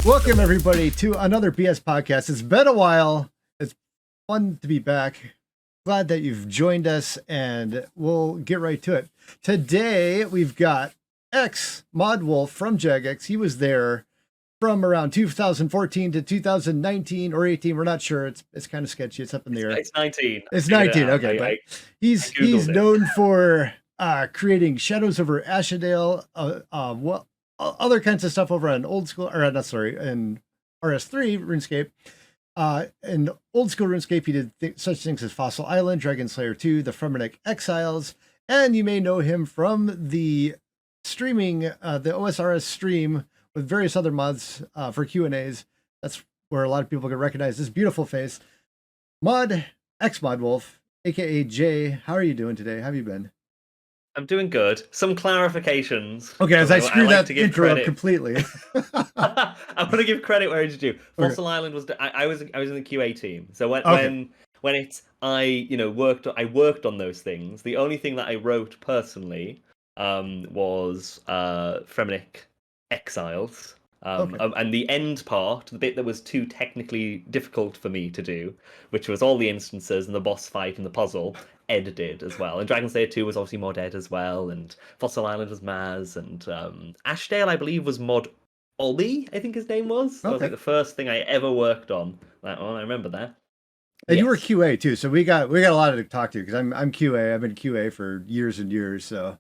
Welcome, everybody, to another BS podcast. It's been a while. It's fun to be back. Glad that you've joined us, and we'll get right to it. Today, we've got Wolf from Jagex. He was there from around 2014 to 2019 or 18. We're not sure. It's kind of sketchy. It's up in the air. It's 19. It's 19. Okay, but he's known for creating Shadows over Ashadale, other kinds of stuff over on in RS3 RuneScape. In old school RuneScape, he did such things as Fossil Island, Dragon Slayer 2, the Fremennik Exiles, and you may know him from the streaming, the OSRS stream with various other mods for Q&As. That's where a lot of people can recognize this beautiful face. Wolf, aka Jay. How are you doing today? How have you been? I'm doing good. Some clarifications. Okay, as I screwed that intro up completely. I'm going to give credit where it's due. Fossil Island was I was in the QA team. So when I worked on those things. The only thing that I wrote personally was Fremennik Exiles. And the end part, the bit that was too technically difficult for me to do, which was all the instances and the boss fight and the puzzle, Ed did as well. And Dragon Slayer 2 was obviously mod Ed as well, and Fossil Island was Maz, and Ashdale, I believe, was mod Ollie, I think his name was. That was like the first thing I ever worked on. I remember that. And you were QA too, so we got a lot to talk to, because I'm QA. I've been QA for years and years, so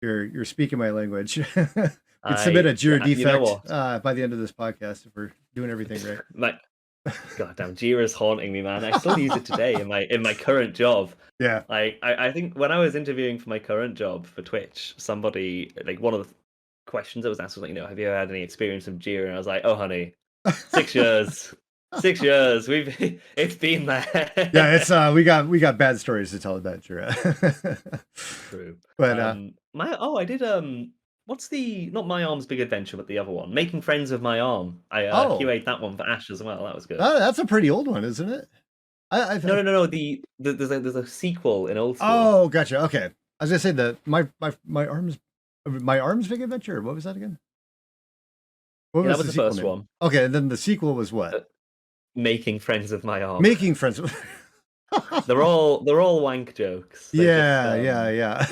you're speaking my language. You'd submit a Jira defect by the end of this podcast if we're doing everything right. Goddamn, Jira's haunting me, man. I still use it today in my current job. Yeah. I think when I was interviewing for my current job for Twitch, somebody, like, one of the questions that was asked was like, have you ever had any experience with Jira? And I was like, oh honey, 6 years. 6 years. It's been there. Yeah, it's we got bad stories to tell about Jira. True. But I did what's the, not My Arm's Big Adventure, but the other one, Making Friends with My Arm. I QA'd that one for Ash as well. That was good. That's a pretty old one, isn't it? No. There's a sequel in old school. Oh, gotcha. Okay, I was gonna say that my arm's Big Adventure. What was that again? That was the first one. Okay, and then the sequel was what? Making Friends with My Arm. Making Friends with... they're all wank jokes. Yeah.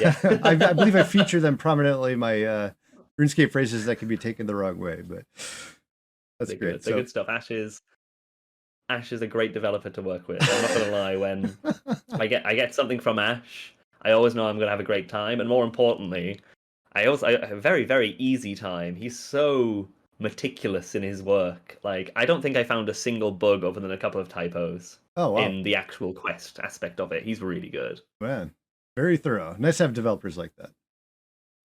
I believe I feature them prominently in my RuneScape phrases that can be taken the wrong way, but that's great. They're good stuff. Ash is a great developer to work with. I'm not gonna lie, when I get something from Ash, I always know I'm gonna have a great time, and more importantly, I have a very, very easy time. He's so meticulous in his work. Like, I don't think I found a single bug other than a couple of typos. Oh, wow. In the actual quest aspect of it. He's really good. Man, very thorough. Nice to have developers like that.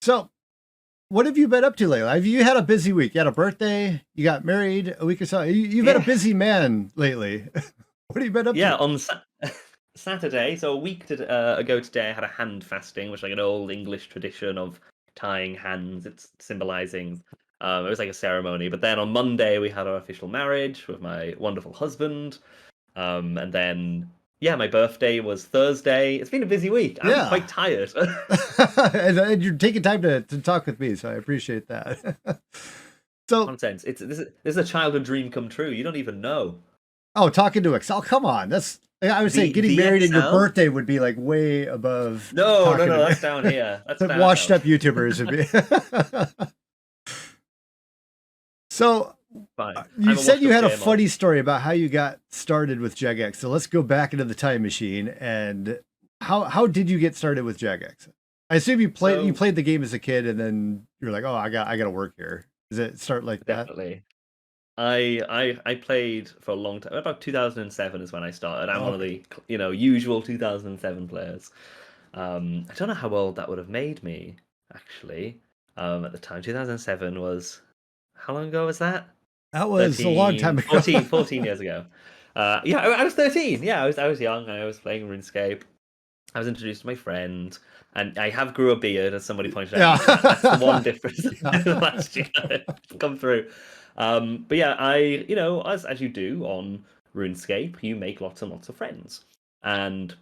So, what have you been up to lately? You had a busy week. You had a birthday. You got married a week or so. You've been a busy man lately. What have you been up to? Yeah, on Saturday, so a week ago today, I had a hand fasting, which is like an old English tradition of tying hands. It's symbolizing... it was like a ceremony. But then on Monday, we had our official marriage with my wonderful husband. And then, my birthday was Thursday. It's been a busy week. I'm quite tired. and you're taking time to talk with me, so I appreciate that. So, nonsense. This is a childhood dream come true. You don't even know. Oh, talking to Excl. Come on, I would say getting married in your birthday would be like way above. No, that's down here. That's down washed up YouTubers would be. So. You said you had a funny story about how you got started with Jagex. So let's go back into the time machine. And how did you get started with Jagex? I assume you played the game as a kid, and then you're like, oh, I got to work here. Does it start like that? Definitely. I played for a long time. About 2007 is when I started. I'm one of the usual 2007 players. I don't know how old that would have made me actually. At the time, 2007 was, how long ago was that? That was 13, a long time ago. 14 years ago. I was 13. Yeah, I was young. I was playing RuneScape. I was introduced to my friend, and I have grew a beard, as somebody pointed out. Yeah. That's the one difference last year come through. But yeah, as you do on RuneScape, you make lots and lots of friends. And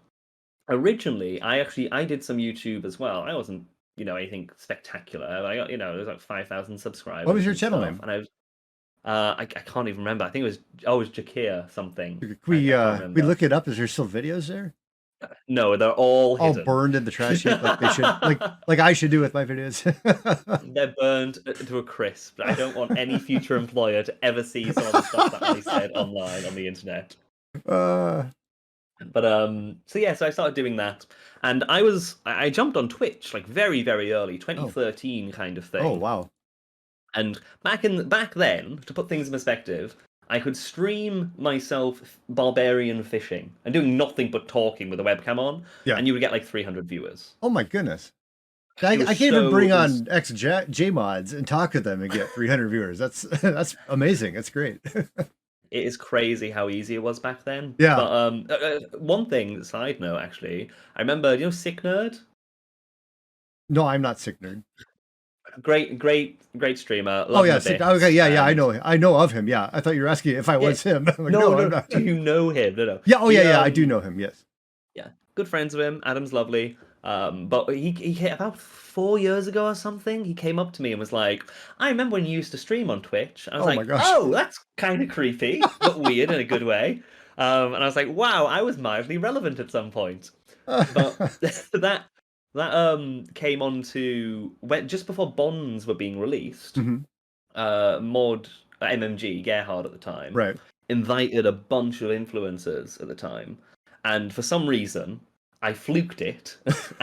originally, I did some YouTube as well. I wasn't, anything spectacular. I got, there was like 5,000 subscribers. What was your channel name? And I can't even remember. I think it was Jakir something. Can I can't we remember. look it up? Is there still videos there? No, they're all All hidden. burned in the trash heap like they should, like I should do with my videos. They're burned to a crisp. I don't want any future employer to ever see some of the stuff that I said online on the internet. uh, But so yeah, so I started doing that, and I jumped on Twitch like very very early, oh, 2013 kind of oh thing. wow. And back then, to put things in perspective, I could stream myself barbarian fishing and doing nothing but talking with a webcam on, Yeah. and you would get like 300 viewers. Oh my goodness. I It was can't even so bring it was on J mods and talk to them and get 300 viewers. That's amazing. That's great. it is crazy how easy it was back then. Yeah. But one thing, side note, actually, I remember, Sick Nerd? No, I'm not sick nerd. Great streamer, Oh love him yeah, a sick. bit. Okay, yeah, yeah. And I know of him. Yeah, I thought you were asking if I yeah, was him. I'm like, no, no, I'm no, not. do you know him? No, no. Yeah. Oh He yeah, yeah. I do know him. Yes. yeah, good friends with him. Adam's lovely. But he about 4 years ago or something, he came up to me and was like, "I remember when you used to stream on Twitch." I was Oh my like, gosh. "Oh, that's kind of creepy, but weird in a good way." And I was like, "Wow, I was mildly relevant at some point." But that came on to when just before Bonds were being released. Mhm. Mod MMG Gerhard at the time Right. invited a bunch of influencers at the time, and for some reason I fluked it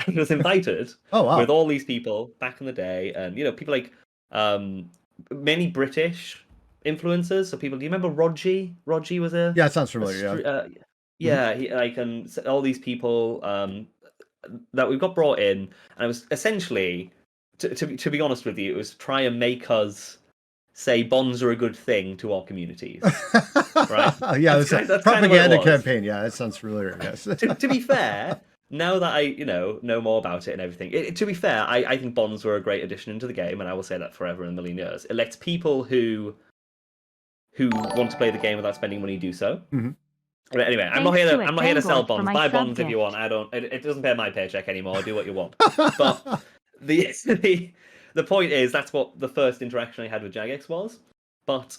and was invited Oh with wow. all these people back in the day, and people like um, many British influencers. So people, do you remember Rodgy? Rodgy was Yeah, it sounds familiar. Yeah. Mhm. yeah, he, like all these people that we got brought in, and it was essentially to be honest with you, it was try and make us say bonds are a good thing to our communities, right? Yeah, it's a That's kind of what it propaganda was. campaign. Yeah, that sounds familiar. Yes. To be fair, now that I know more about it and everything, to be fair, I think bonds were a great addition into the game, and I will say that forever in a million years. It lets people who want to play the game without spending money do so. Mhm. But anyway, I'm not here to sell bonds. Buy bonds if you want. I don't. It doesn't pay my paycheck anymore. Do what you want. But the the point is that's what the first interaction I had with Jagex was. But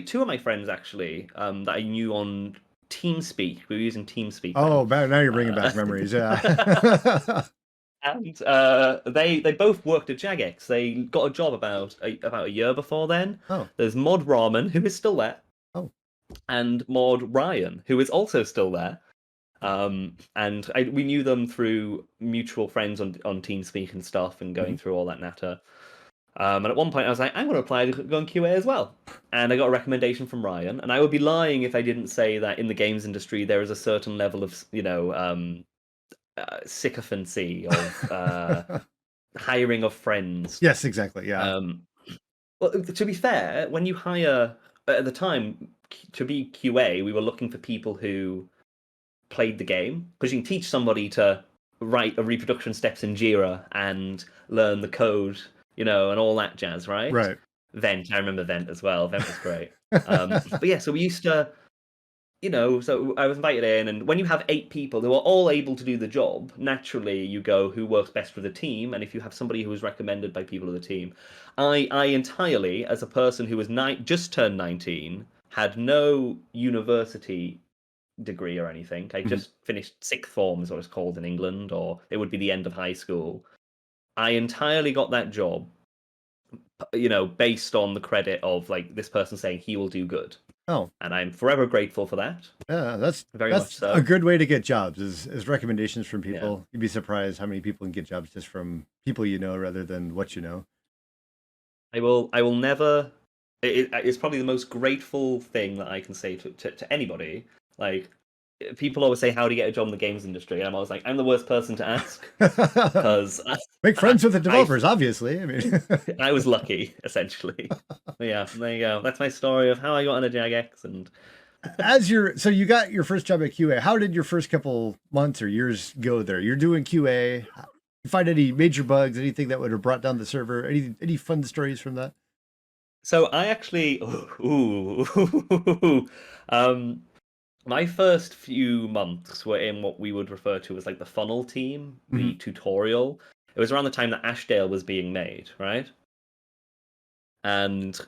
two of my friends actually that I knew on TeamSpeak. We were using TeamSpeak then. Oh, now you're bringing back memories. Yeah. And they both worked at Jagex. They got a job about a year before then. Oh. There's Mod Ramen, who is still there. Oh. And Mod Ryan, who is also still there. And we knew them through mutual friends on TeamSpeak and stuff, and going through all that natter. And at one point, I was like, I'm going to apply to go on QA as well. And I got a recommendation from Ryan. And I would be lying if I didn't say that in the games industry there is a certain level of sycophancy of hiring of friends. Yes, exactly. Yeah. Well, to be fair, when you hire at the time to be QA, we were looking for people who played the game, because you can teach somebody to write a reproduction steps in Jira and learn the code, and all that jazz, right? Right. Vent, I remember Vent as well. Vent was great. But yeah, so we used to, so I was invited in, and when you have 8 people who are all able to do the job, naturally you go who works best for the team, and if you have somebody who is recommended by people of the team, I entirely, as a person who was just turned 19, had no university degree or anything. I just finished sixth form, is what it's called in England, or it would be the end of high school. I entirely got that job, based on the credit of like this person saying he will do good. Oh. And I'm forever grateful for that. Yeah, that's much so. A good way to get jobs is recommendations from people. Yeah. You'd be surprised how many people can get jobs just from people you know rather than what you know. I will never. It's probably the most grateful thing that I can say to anybody. Like, people always say, "How do you get a job in the games industry?" And I'm always like, "I'm the worst person to ask," because make friends with the developers. Obviously, I mean, I was lucky, essentially. But yeah, there you go. That's my story of how I got into Jagex. And so you got your first job at QA. How did your first couple months or years go there? You're doing QA. You find any major bugs? Anything that would have brought down the server? Any fun stories from that? So I actually, my first few months were in what we would refer to as like the funnel team, the tutorial. It was around the time that Ashdale was being made, right? And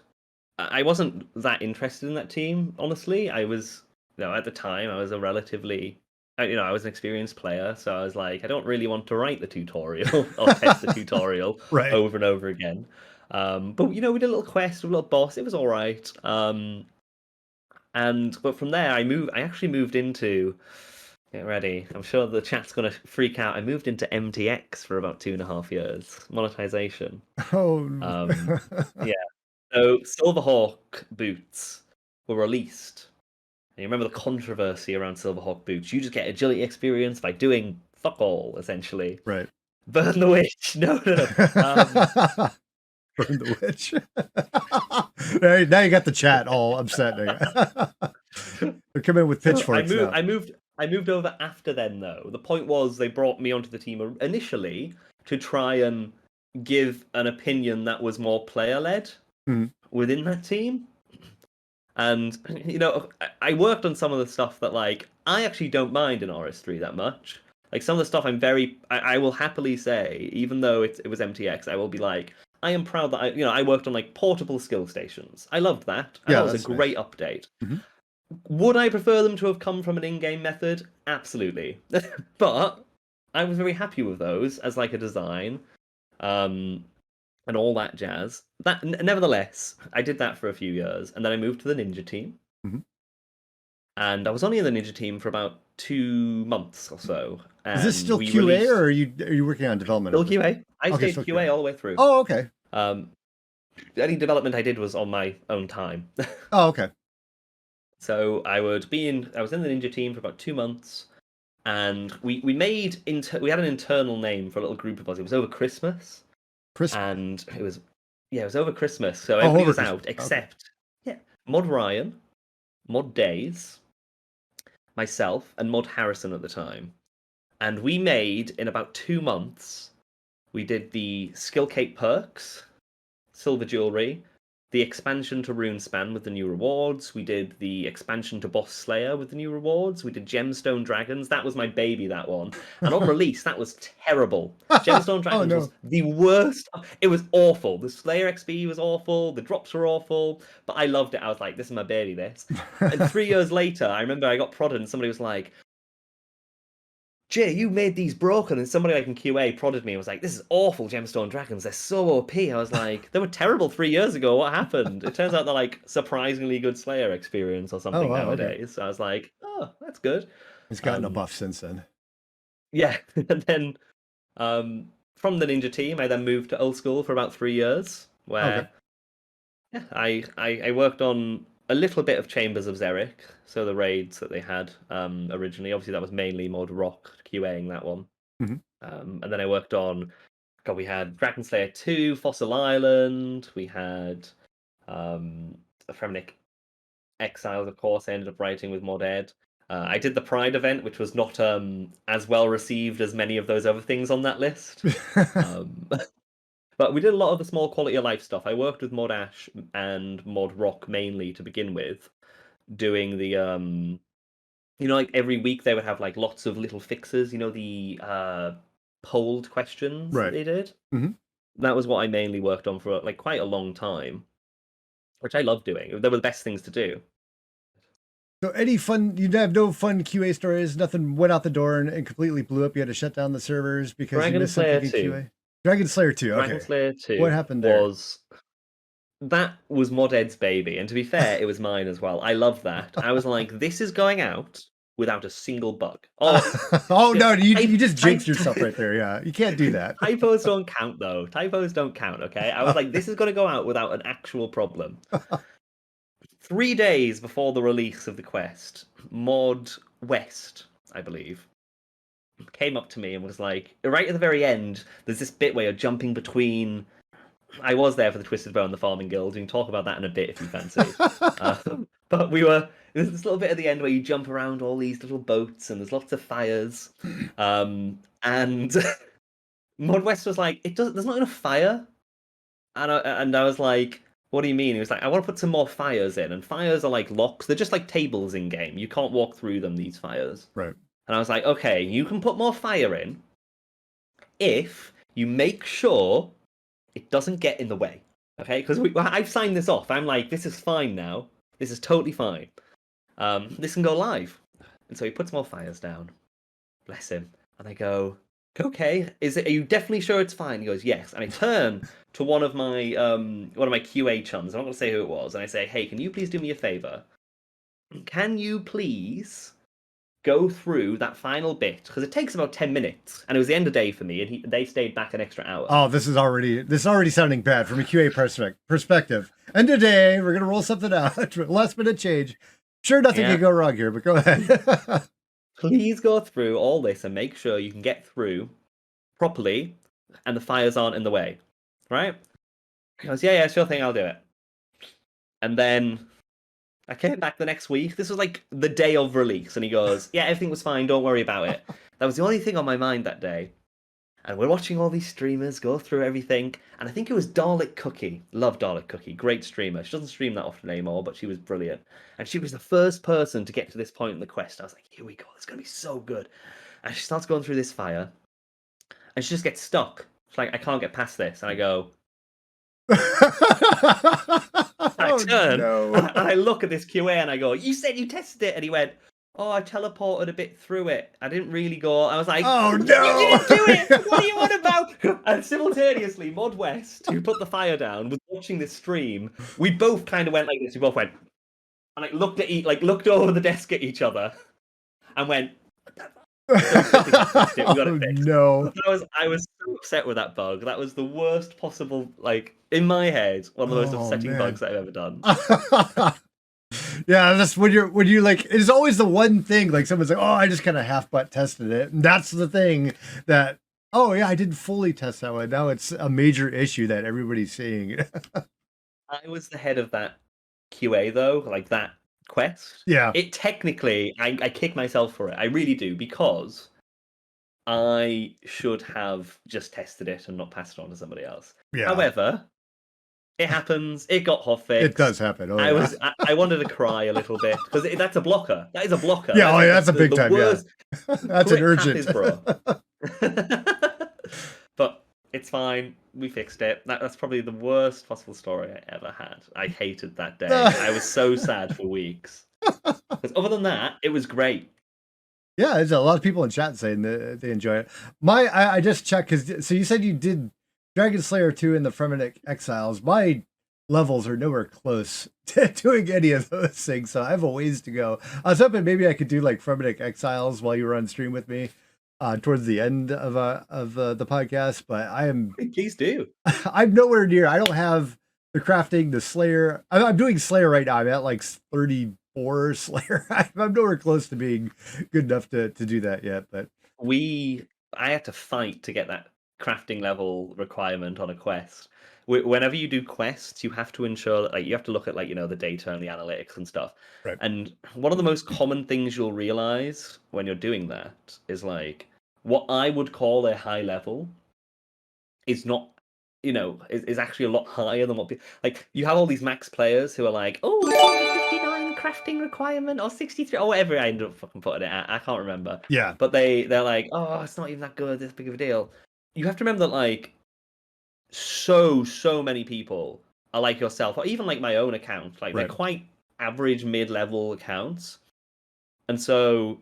I wasn't that interested in that team, honestly. I was, at the time, I was a relatively, I was an experienced player, so I was like, I don't really want to write the tutorial or test the tutorial Right. over and over again. But we did a little quest, a little boss. It was all right. But from there, I actually moved into. Get ready. I'm sure the chat's gonna freak out. I moved into MTX for about 2.5 years. Monetization. Oh. Yeah. So Silverhawk boots were released. And you remember the controversy around Silverhawk boots. You just get agility experience by doing fuck all, essentially. Right. Burn the witch. No, no, no. Burn the witch. Now you got the chat all upset. They're coming with pitchforks now. I moved over after then, though. The point was they brought me onto the team initially to try and give an opinion that was more player-led within that team. And, I worked on some of the stuff that, like, I actually don't mind in RS3 that much. Like, some of the stuff I will happily say, even though it was MTX, I will be like, I am proud that I worked on, like, portable skill stations. I loved that. And that was a great update. Mm-hmm. Would I prefer them to have come from an in-game method? Absolutely. But I was very happy with those as, like, a design. And all that jazz. Nevertheless, I did that for a few years, and then I moved to the Ninja team. Mm-hmm. And I was only in the Ninja team for about 2 months or so. Is this still QA, or are you working on development? Still QA. I stayed QA all the way through. Oh, okay. Any development I did was on my own time. Oh, okay. So I was in the Ninja team for about 2 months, and we had an internal name for a little group of us. It was over Christmas. And it was over Christmas, so everybody was out except Mod Ryan, Mod Days, myself, and Mod Harrison at the time. And we made, in about 2 months, we did the Skill Cape perks, Silver Jewelry, the expansion to Runespan with the new rewards. We did the expansion to Boss Slayer with the new rewards. We did Gemstone Dragons. That was my baby, that one. And on release, that was terrible. Gemstone Dragons was the worst. It was awful. The Slayer XP was awful. The drops were awful. But I loved it. I was like, this is my baby, this. And 3 years later, I remember I got prodded and somebody was like, Jay, you made these broken, and somebody like in QA prodded me and was like, this is awful, Gemstone Dragons, they're so OP. I was like, they were terrible 3 years ago, what happened? It turns out they're like surprisingly good Slayer experience or something nowadays. Okay. So I was like, oh, that's good. He's gotten a buff since then. Yeah, and then from the Ninja team, I then moved to Old School for about 3 years, where I worked on a little bit of Chambers of Xeric, so the raids that they had originally. Obviously, that was mainly Mod Rock QAing that one. Mm-hmm. And then I worked on, we had Dragon Slayer 2, Fossil Island, we had Fremenic Exiles, of course, I ended up writing with Mod Ed. I did the Pride event, which was not as well received as many of those other things on that list. But we did a lot of the small quality of life stuff. I worked with Mod Ash and Mod Rock mainly to begin with, doing the like every week they would have like lots of little fixes. The polled questions that they did. Mm-hmm. That was what I mainly worked on for like quite a long time, which I loved doing. They were the best things to do. So any fun? You have no fun QA stories. Nothing went out the door and completely blew up. You had to shut down the servers because you missed something in QA. Dragon Slayer 2. Okay. Dragon Slayer 2. What happened there? That was Mod Ed's baby, and to be fair, it was mine as well. I love that. I was like, this is going out without a single bug. Oh no, you just jinxed yourself right there. Yeah, you can't do that. Typos don't count, though. Typos don't count, okay? I was like, this is going to go out without an actual problem. 3 days before the release of the quest, Mod West, I believe, came up to me and was like, right at the very end, there's this bit where you're jumping between. I was there for the Twisted Bow and the Farming Guild. We can talk about that in a bit if you fancy. But there's this little bit at the end where you jump around all these little boats and there's lots of fires. And Mod West was like, there's not enough fire. And I was like, what do you mean? He was like, I want to put some more fires in. And fires are like locks. They're just like tables in game. You can't walk through them, these fires. Right. And I was like, okay, you can put more fire in if you make sure it doesn't get in the way. Okay, because I've signed this off. I'm like, this is fine now. This is totally fine. This can go live. And so he puts more fires down. Bless him. And I go, okay, are you definitely sure it's fine? He goes, yes. And I turn to one of my QA chums. I'm not gonna say who it was, and I say, hey, can you please do me a favor? Can you please go through that final bit? Because it takes about 10 minutes. And it was the end of the day for me, and they stayed back an extra hour. Oh, this is already sounding bad from a QA perspective. And today we're gonna roll something out. Last minute change. Sure, nothing can go wrong here, but go ahead. Please go through all this and make sure you can get through properly and the fires aren't in the way. Right? He goes, yeah, sure thing, I'll do it. And then I came back the next week. This was like the day of release. And he goes, yeah, everything was fine. Don't worry about it. That was the only thing on my mind that day. And we're watching all these streamers go through everything. And I think it was Dalek Cookie. Love Dalek Cookie. Great streamer. She doesn't stream that often anymore, but she was brilliant. And she was the first person to get to this point in the quest. I was like, here we go. It's going to be so good. And she starts going through this fire. And she just gets stuck. She's like, I can't get past this. And I go... I turn and I look at this QA and I go, you said you tested it. And he went, oh, I teleported a bit through it. I didn't really go. I was like, oh no, you didn't do it. What are you on about? And simultaneously, Mod West, who put the fire down, was watching this stream. We both kind of went like this. We both went and looked over the desk at each other and went, we got it fixed. No. I was so upset with that bug. That was the worst possible, like, in my head, one of the most upsetting bugs that I've ever done. Yeah, that's when you like, it's always the one thing, like someone's like, oh, I just kind of half butt tested it. And that's the thing that, oh yeah, I didn't fully test that one. Now it's a major issue that everybody's seeing. I was the head of that QA though, like that quest. Yeah. It technically, I kick myself for it. I really do, because I should have just tested it and not passed it on to somebody else. Yeah. However, it happens. It got hotfixed. It does happen. Oh, I wanted to cry a little bit because that's a blocker. That is a blocker. Yeah, that's a big time. Yeah, that's an urgent. But it's fine. We fixed it. That's probably the worst possible story I ever had. I hated that day. I was so sad for weeks. Because other than that, it was great. Yeah, there's a lot of people in chat saying that they enjoy it. I just checked because so you said you did Dragon Slayer 2 and the Fremennik Exiles. My levels are nowhere close to doing any of those things, so I have a ways to go. I was hoping maybe I could do like Fremennik Exiles while you were on stream with me towards the end of the podcast, but I am... Please do. I'm nowhere near. I don't have the crafting, the Slayer. I'm doing Slayer right now. I'm at like 34 Slayer. I'm nowhere close to being good enough to do that yet, but... I had to fight to get that crafting level requirement on a quest. Whenever you do quests, you have to ensure that, like, you have to look at, like, you know, the data and the analytics and stuff. Right. And one of the most common things you'll realize when you're doing that is, like, what I would call a high level is not, you know, is actually a lot higher than what people... Like, you have all these max players who are like, oh, it's only 59 crafting requirement, or 63, or whatever I ended up fucking putting it at. I can't remember. Yeah. But they're like, oh, it's not even that good, this big of a deal. You have to remember that, like, so many people are like yourself, or even like my own account. Like, they're quite average, mid-level accounts. And so,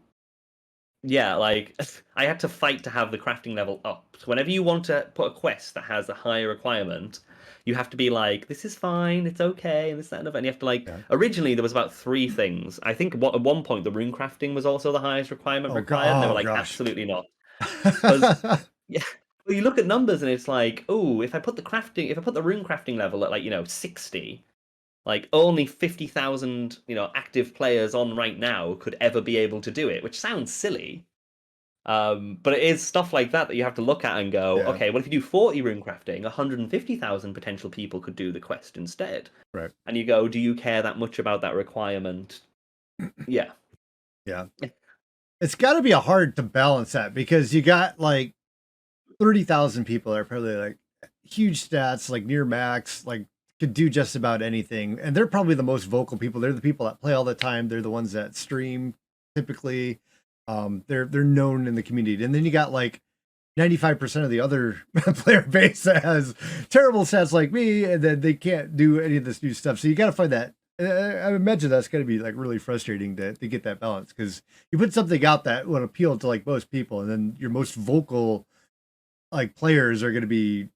yeah, like, I had to fight to have the crafting level up. So whenever you want to put a quest that has a higher requirement, you have to be like, this is fine, it's okay, and this, that, and other. And you have to, like, originally there was about 3 things. I think at one point the rune crafting was also the highest requirement required. And they were like, absolutely not. Yeah. Well, you look at numbers and it's like, oh, if I put the rune crafting level at, like, you know, 60, like, only 50,000, you know, active players on right now could ever be able to do it, which sounds silly. But it is stuff like that you have to look at and go, okay, well, if you do 40 rune crafting, 150,000 potential people could do the quest instead. Right. And you go, do you care that much about that requirement? Yeah. Yeah. It's got to be hard to balance that, because you got like 30,000 people that are probably like huge stats, like near max, like could do just about anything. And they're probably the most vocal people. They're the people that play all the time. They're the ones that stream typically. They're known in the community. And then you got like 95% of the other player base that has terrible stats like me, and then they can't do any of this new stuff. So you got to find that. I imagine that's going to be like really frustrating to get that balance, because you put something out that would appeal to like most people, and then your most vocal like players are going to be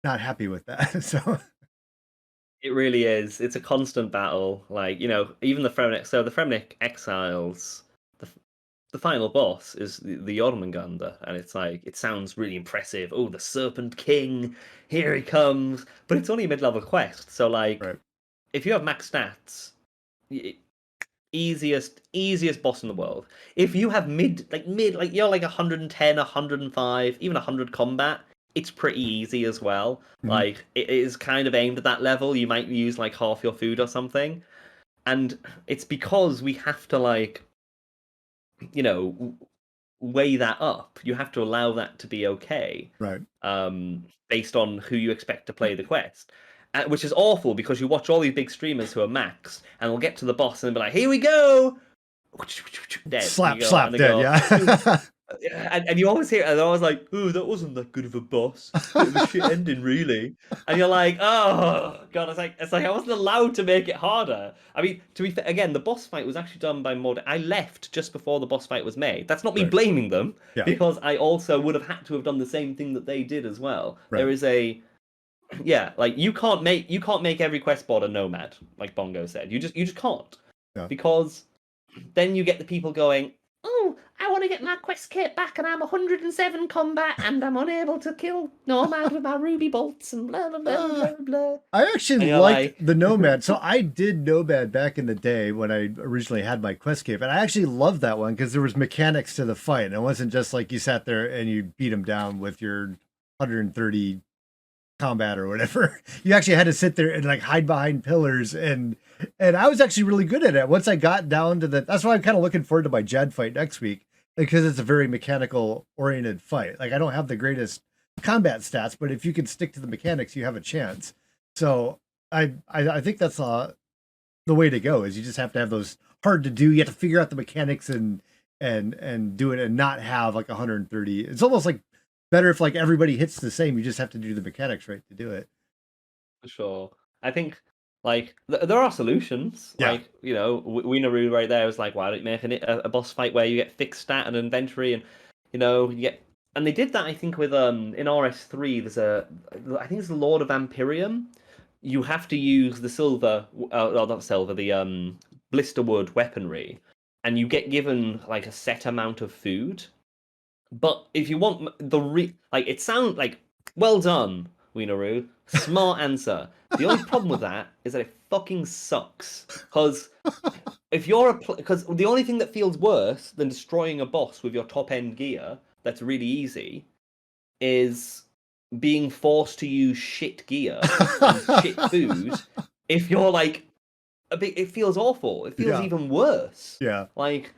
not happy with that. So It really is. It's a constant battle. Like, even the Fremnik. So the Fremnik Exiles, the final boss is the Jormungandr, and it's like it sounds really impressive. Oh, the Serpent King, here he comes! But it's only a mid-level quest, so like, right. if you have max stats, easiest boss in the world. If you have mid, you're like 110, 105, even 100 combat, it's pretty easy as well. Mhm. Like, it is kind of aimed at that level. You might use like half your food or something, and it's because we have to like, weigh that up. You have to allow that to be okay, Right. based on who you expect to play the quest. Which is awful, because you watch all these big streamers who are max, and they'll get to the boss and they'll be like, "Here we go!" Dead. Slap, And they dead. go, Yeah. and you always hear, and they're always like, "Oh, that wasn't that good of a boss. Bit of a shit ending, really." And you're like, "Oh god!" It's like I wasn't allowed to make it harder. I mean, to be fair, again, the boss fight was actually done by mod. I left just before the boss fight was made. That's not me Right. blaming them, Yeah. because I also would have had to have done the same thing that they did as well. Right. There is like you can't make every quest board a nomad, like Bongo said. You just can't, because then you get the people going, "Oh, I want to get my quest kit back, and I'm 107 combat, and I'm unable to kill Nomad with my ruby bolts, and blah blah blah blah blah." I actually liked the Nomad. So I did Nomad back in the day when I originally had my quest kit, and I actually loved that one because there was mechanics to the fight. And it wasn't just like you sat there and you beat them down with your 130 combat or whatever. You actually had to sit there and like hide behind pillars, and I was actually really good at it once I got down to that's why I'm kind of looking forward to my Jad fight next week, because it's a very mechanical oriented fight. Like, I don't have the greatest combat stats, but if you can stick to the mechanics, you have a chance. So I think that's the way to go. Is you just have to have those hard to do. You have to figure out the mechanics and do it, and not have like 130. It's almost like better if like everybody hits the same. You just have to do the mechanics right to do it. For sure. I think like there are solutions. Yeah. Like, Wieneroo right there was like, why don't you make a boss fight where you get fixed stat and inventory, and you get, and they did that, I think, with in RS3 there's I think it's the Lord of Vampirium. You have to use the silver, not silver, the blisterwood weaponry, and you get given like a set amount of food. But if you want it sounds like, well done, Wieneroo, smart answer. The only problem with that is that it fucking sucks. Because because the only thing that feels worse than destroying a boss with your top end gear that's really easy is being forced to use shit gear and shit food. If you're like it feels awful. It feels even worse. Yeah. Like.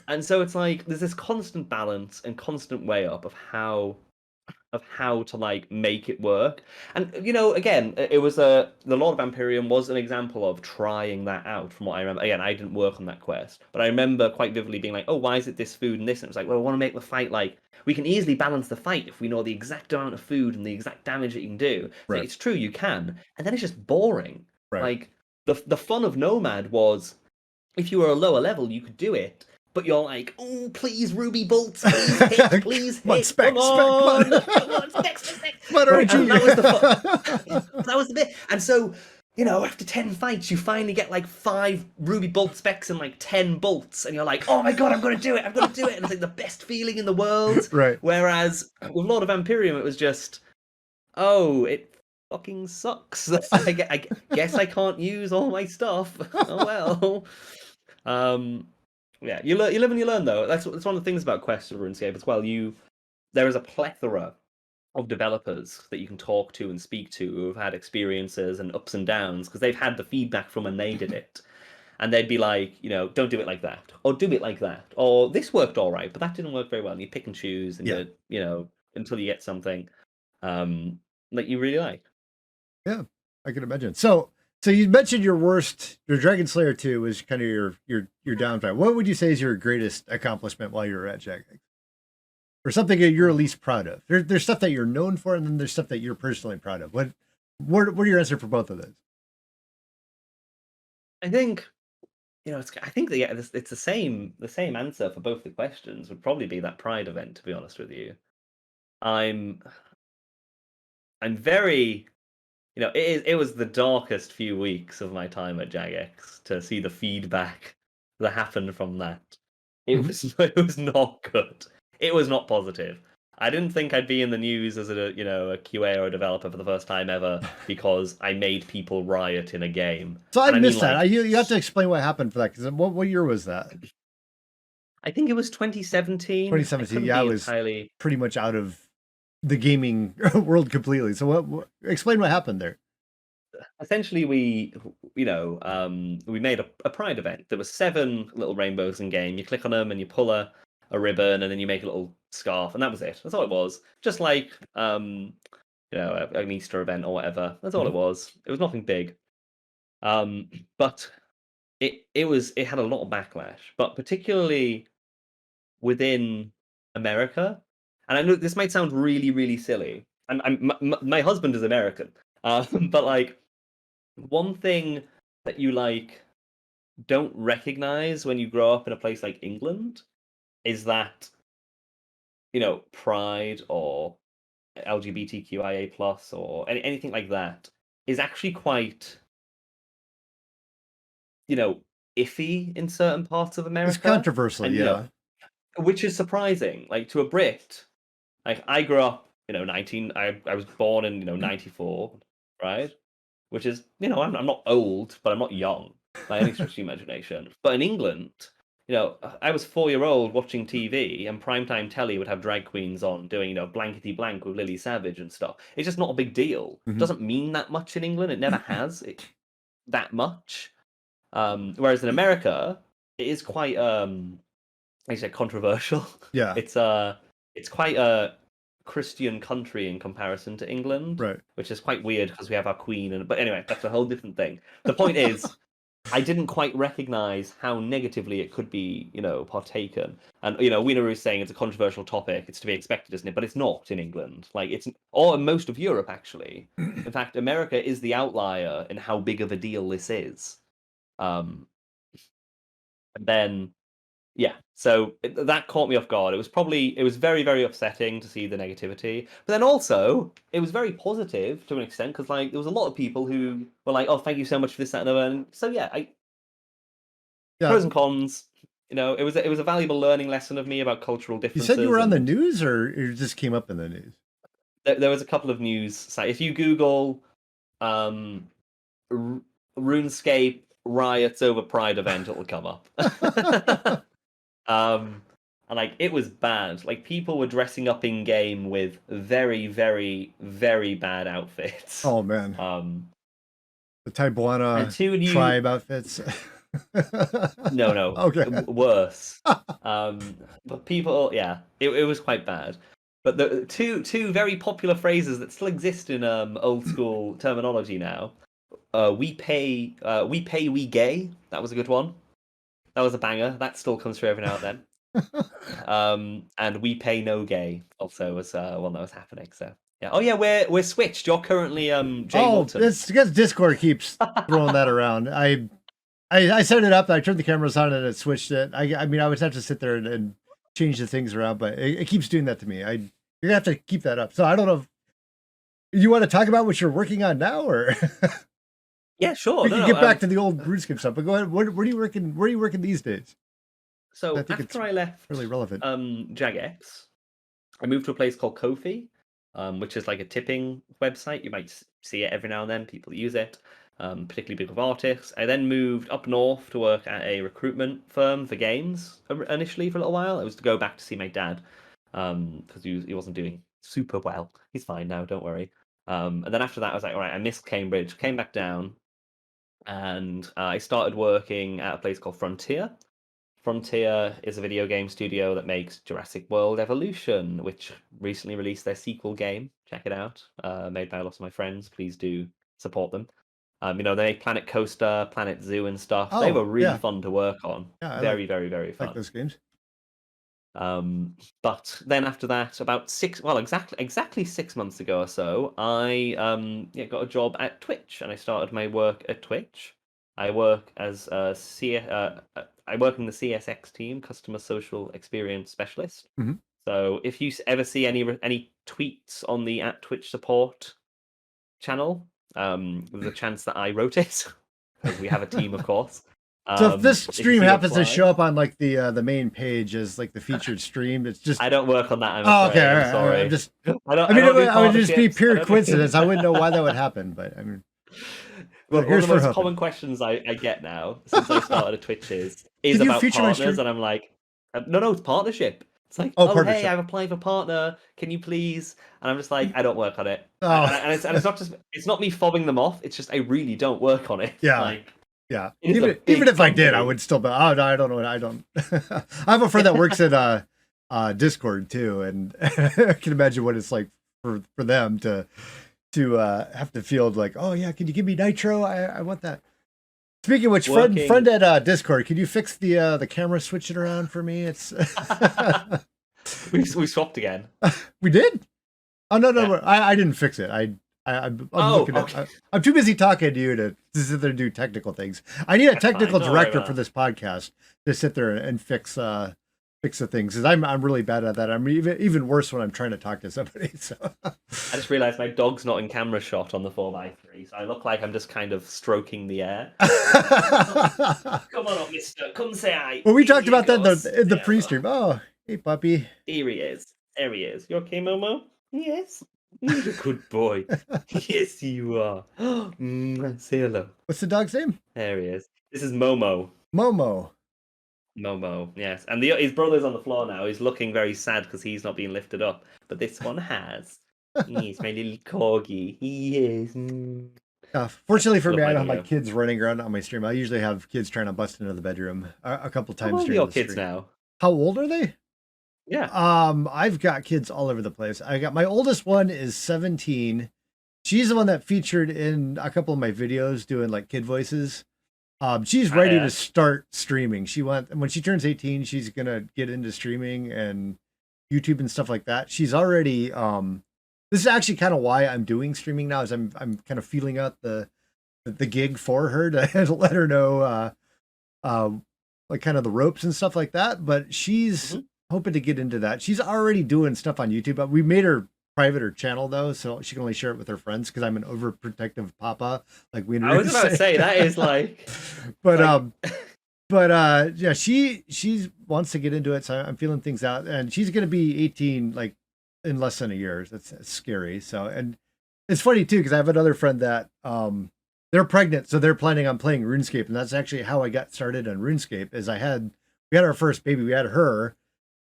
And so it's like there's this constant balance and constant weigh up of how to like make it work. And again, it was the Lord of Vampirium was an example of trying that out, from what I remember. Again, I didn't work on that quest, but I remember quite vividly being like, "Oh, why is it this food and this?" And it was like, well, I want to make the fight like we can easily balance the fight if we know the exact amount of food and the exact damage that you can do. Right. Like, it's true, you can, and then it's just boring. Right. Like the fun of Nomad was, if you were a lower level, you could do it. But you're like, "Oh, please, ruby bolts, please hit, please hit, come on, specs. Right, and that was the fun. That was the bit. And so, after 10 fights, you finally get like 5 ruby bolt specs and like 10 bolts, and you're like, "Oh my god, I'm gonna do it, and it's like the best feeling in the world." Right. Whereas with Lord of Vampirium, it was just, "Oh, it fucking sucks. I guess I can't use all my stuff. Oh well." Yeah, you live and you learn, though. That's one of the things about quests of RuneScape as well. There is a plethora of developers that you can talk to and speak to who have had experiences and ups and downs, because they've had the feedback from when they did it, and they'd be like, "Don't do it like that, or do it like that, or this worked all right, but that didn't work very well." And you pick and choose, and until you get something that you really like. Yeah, I can imagine. So you mentioned your Dragon Slayer 2 was kind of your downtime. What would you say is your greatest accomplishment while you were at Jagex? or something that you're least proud of? There's stuff that you're known for, and then there's stuff that you're personally proud of. What are your answer for both of those? I think I think that yeah, it's the same answer for both the questions would probably be that Pride event. To be honest with you, I'm I'm very it was the darkest few weeks of my time at Jagex to see the feedback that happened from that. It Mhm. was it was not good. It was not positive. I didn't think I'd be in the news as a QA or a developer for the first time ever because I made people riot in a game. So I And I mean missed that. like You have to explain what happened for that, because what year was that? I think it was 2017. I 2017. couldn't Yeah, I be was entirely pretty much out of the gaming world completely. So explain what happened there. essentially we made a pride event. There was 7 little rainbows in game. You click on them and you pull a ribbon and then you make a little scarf, and that was it. That's all it was. Just like an Easter event or whatever. That's all Mhm. it was. It was nothing big. But it had a lot of backlash, but particularly within America. And I know this might sound really, really silly. My husband is American, but like one thing that you like don't recognize when you grow up in a place like England is that pride or LGBTQIA plus or anything like that is actually quite you know iffy in certain parts of It's America, controversial, and yeah. which is surprising. Like to a Brit, like I grew up, 19. I was born in 94, right? Which is, I'm not old, but I'm not young by any stretch of the imagination. But in England, I was 4 year old watching TV, and primetime telly would have drag queens on doing, blankety blank with Lily Savage and stuff. It's just not a big deal. It Mhm. doesn't mean that much in England. It never has that much. Whereas in America, it is quite like I said, controversial. Yeah, It's it's quite a Christian country in comparison to England, right. which is quite weird because we have our queen. But anyway, that's a whole different thing. The point is, I didn't quite recognize how negatively it could be, partaken. And Wiener is saying it's a controversial topic. It's to be expected, isn't it? But it's not in England. Like or in most of Europe actually. In fact, America is the outlier in how big of a deal this is. Um, and then yeah, so that caught me off guard. It was very, very upsetting to see the negativity, but then also it was very positive to an extent because like there was a lot of people who were like, "Oh, thank you so much for this, that, and the other." And so yeah, Yeah. pros and cons. It was a valuable learning lesson of me about cultural You said you differences, were on the and news, or it just came up in the news? there was a couple of news sites. If you Google um, R- RuneScape riots over Pride event, it'll come up. Um, and like it was bad. Like people were dressing up in game with very, very, very bad outfits. Oh man, Um, the and Taibuana two new, tribe outfits. no, no, Okay. worse. But people, yeah, it was quite bad. But the two very popular phrases that still exist in old school terminology now. We gay. That was a good one. That was a banger. That still comes through every now and then. And we pay no gay also was one that was happening. So yeah. Oh yeah, we're switched. You're currently Jay Oh, Morton. it's because Discord keeps throwing that around. I set it up. I turned the cameras on and it switched it. I mean, I would have to sit there and change the things around, but it keeps doing that to me. You're gonna have to keep that up. So I don't know if you want to talk about what you're working on now, or Yeah, sure. we No, can no. get back to the old RuneScape stuff. But go ahead. Where are you working? Where are you working these days? I So think it's after I left really relevant. Jagex, I moved to a place called Kofi, which is like a tipping website. You might see it every now and then. People use it, particularly big with artists. I then moved up north to work at a recruitment firm for games initially for a little while. It was to go back to see my dad because he wasn't doing super well. He's fine now, don't worry. And then after that, I was like, all right, I missed Cambridge. Came back down, and I started working at a place called Frontier. Frontier is a video game studio that makes Jurassic World Evolution, which recently released their sequel game. Check it out. Made by a lot of my friends. Please do support them. They make Planet Coaster, Planet Zoo, and stuff. They Oh were really yeah, fun to work on. yeah. I Very, very, very like fun. those games. But then after that, about exactly 6 months ago or so, I got a job at Twitch, and I started my work at Twitch. I work as I work in the CSX team, Customer Social Experience Specialist. Mhm. So if you ever see any tweets on the @Twitch support channel, there's a chance that I wrote it because we have a team, of course. So if this If you stream see happens to reply, show up on like the main page as like the featured stream, it's just I don't work on that. I'm oh, okay. afraid. All I'm right. sorry. I'm just. I I mean, don't do I would just be partnerships. I pure don't do- coincidence. I wouldn't know why that would happen, but I mean, Well, one here's of the for most hoping. common questions I get now since I started a Twitch is Can you about feature my partners, stream? and I'm like, no, it's partnership. It's like, Oh, oh, hey, partnership. I've applied for partner. Can you please? And I'm just like, I don't work on it. Oh, And it's not just, it's not me fobbing them off. It's just I really don't work on it. yeah. Like, Yeah. it is a Even big if I did, I company. would still be. Oh no, I don't know. I don't. I have a friend that works at Discord too, and I can imagine what it's like for them to have to field like, oh yeah, can you give me nitro? I want that. Speaking of which, friend at Discord, can you fix the camera switching around for me? It's we swapped again. we did. Oh no, Yeah. I didn't fix it. I'm looking at. Okay. I'm too busy talking to you to sit there and do technical things. I need a technical Don't worry director about for it. this podcast to sit there and fix the things because I'm really bad at that. I'm even worse when I'm trying to talk to somebody. So I just realized my dog's not in camera shot on the 4x3, so I look like I'm just kind of stroking the air. Come on up, mister. Come say hi. well, we talked Here about that goes. in the There. pre-stream. Oh, hey puppy. Here he is. There he is. You okay, Momo? Yes. You're a good boy. Yes, you are. Say hello. What's the dog's name? There he is. This is Momo. Momo. Momo, yes. And his brother's on the floor now. He's looking very sad because he's not being lifted up. But this one has. He's my little corgi. He is. Fortunately for Love me, I my don't have my doggo. kids running around on my stream. I usually have kids trying to bust into the bedroom a couple How times old are during your the kids stream. now? How old are they? Yeah. I've got kids all over the place. I got my oldest one is 17. She's the one that featured in a couple of my videos doing like kid voices. She's ready to start streaming. When she turns 18, she's gonna get into streaming and YouTube and stuff like that. She's already this is actually kind of why I'm doing streaming now, is I'm kind of feeling out the gig for her to let her know like kind of the ropes and stuff like that. But she's hoping to get into that. She's already doing stuff on YouTube, but we made her private her channel though, so she can only share it with her friends because I'm an overprotective papa. Like we I was about to say that is like, but yeah, she wants to get into it, so I'm feeling things out, and she's gonna be 18 like in less than a year. That's scary. So, and it's funny too because I have another friend that they're pregnant, so they're planning on playing RuneScape, and that's actually how I got started on RuneScape. Is we had our first baby, we had her.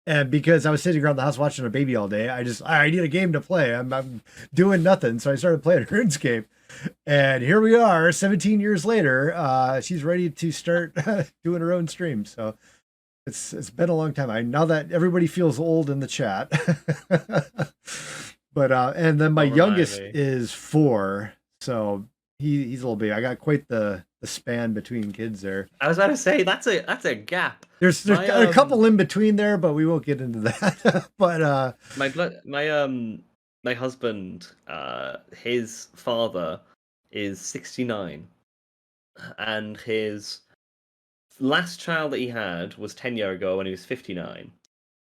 And because I was sitting around the house watching a baby all day, I need a game to play. I'm doing nothing. So I started playing RuneScape. And here we are, 17 years later. She's ready to start doing her own stream. So it's been a long time. Now that everybody feels old in the chat. But and then my youngest is 4. So he's a little big. I got quite the span between kids there. I was about to say that's a gap. There's a couple in between there, but we won't get into that. But my husband, his father is 69, and his last child that he had was 10 years ago when he was 59.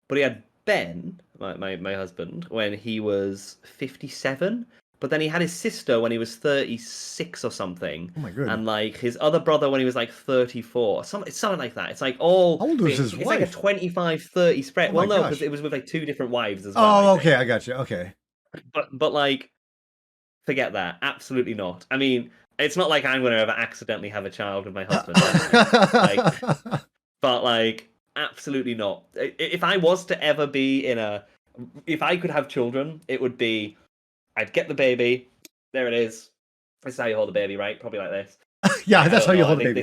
But he had Ben, my husband, when he was 57. But then he had his sister when he was 36 or something. Oh my goodness. And like his other brother when he was like 34. Something like that. It's like all. How old was his wife? wife? It's like a 25-30 spread. Oh well, no, gosh. because it was with like 2 different wives as well. Oh, okay, I got you. Okay. But like, forget that. Absolutely not. I mean, it's not like I'm going to ever accidentally have a child with my husband. But like, absolutely not. If I was to ever be if I could have children, it would be. I'd get the baby. There it is. This is how you hold a baby, right? Probably like this. Yeah, that's how you hold a baby.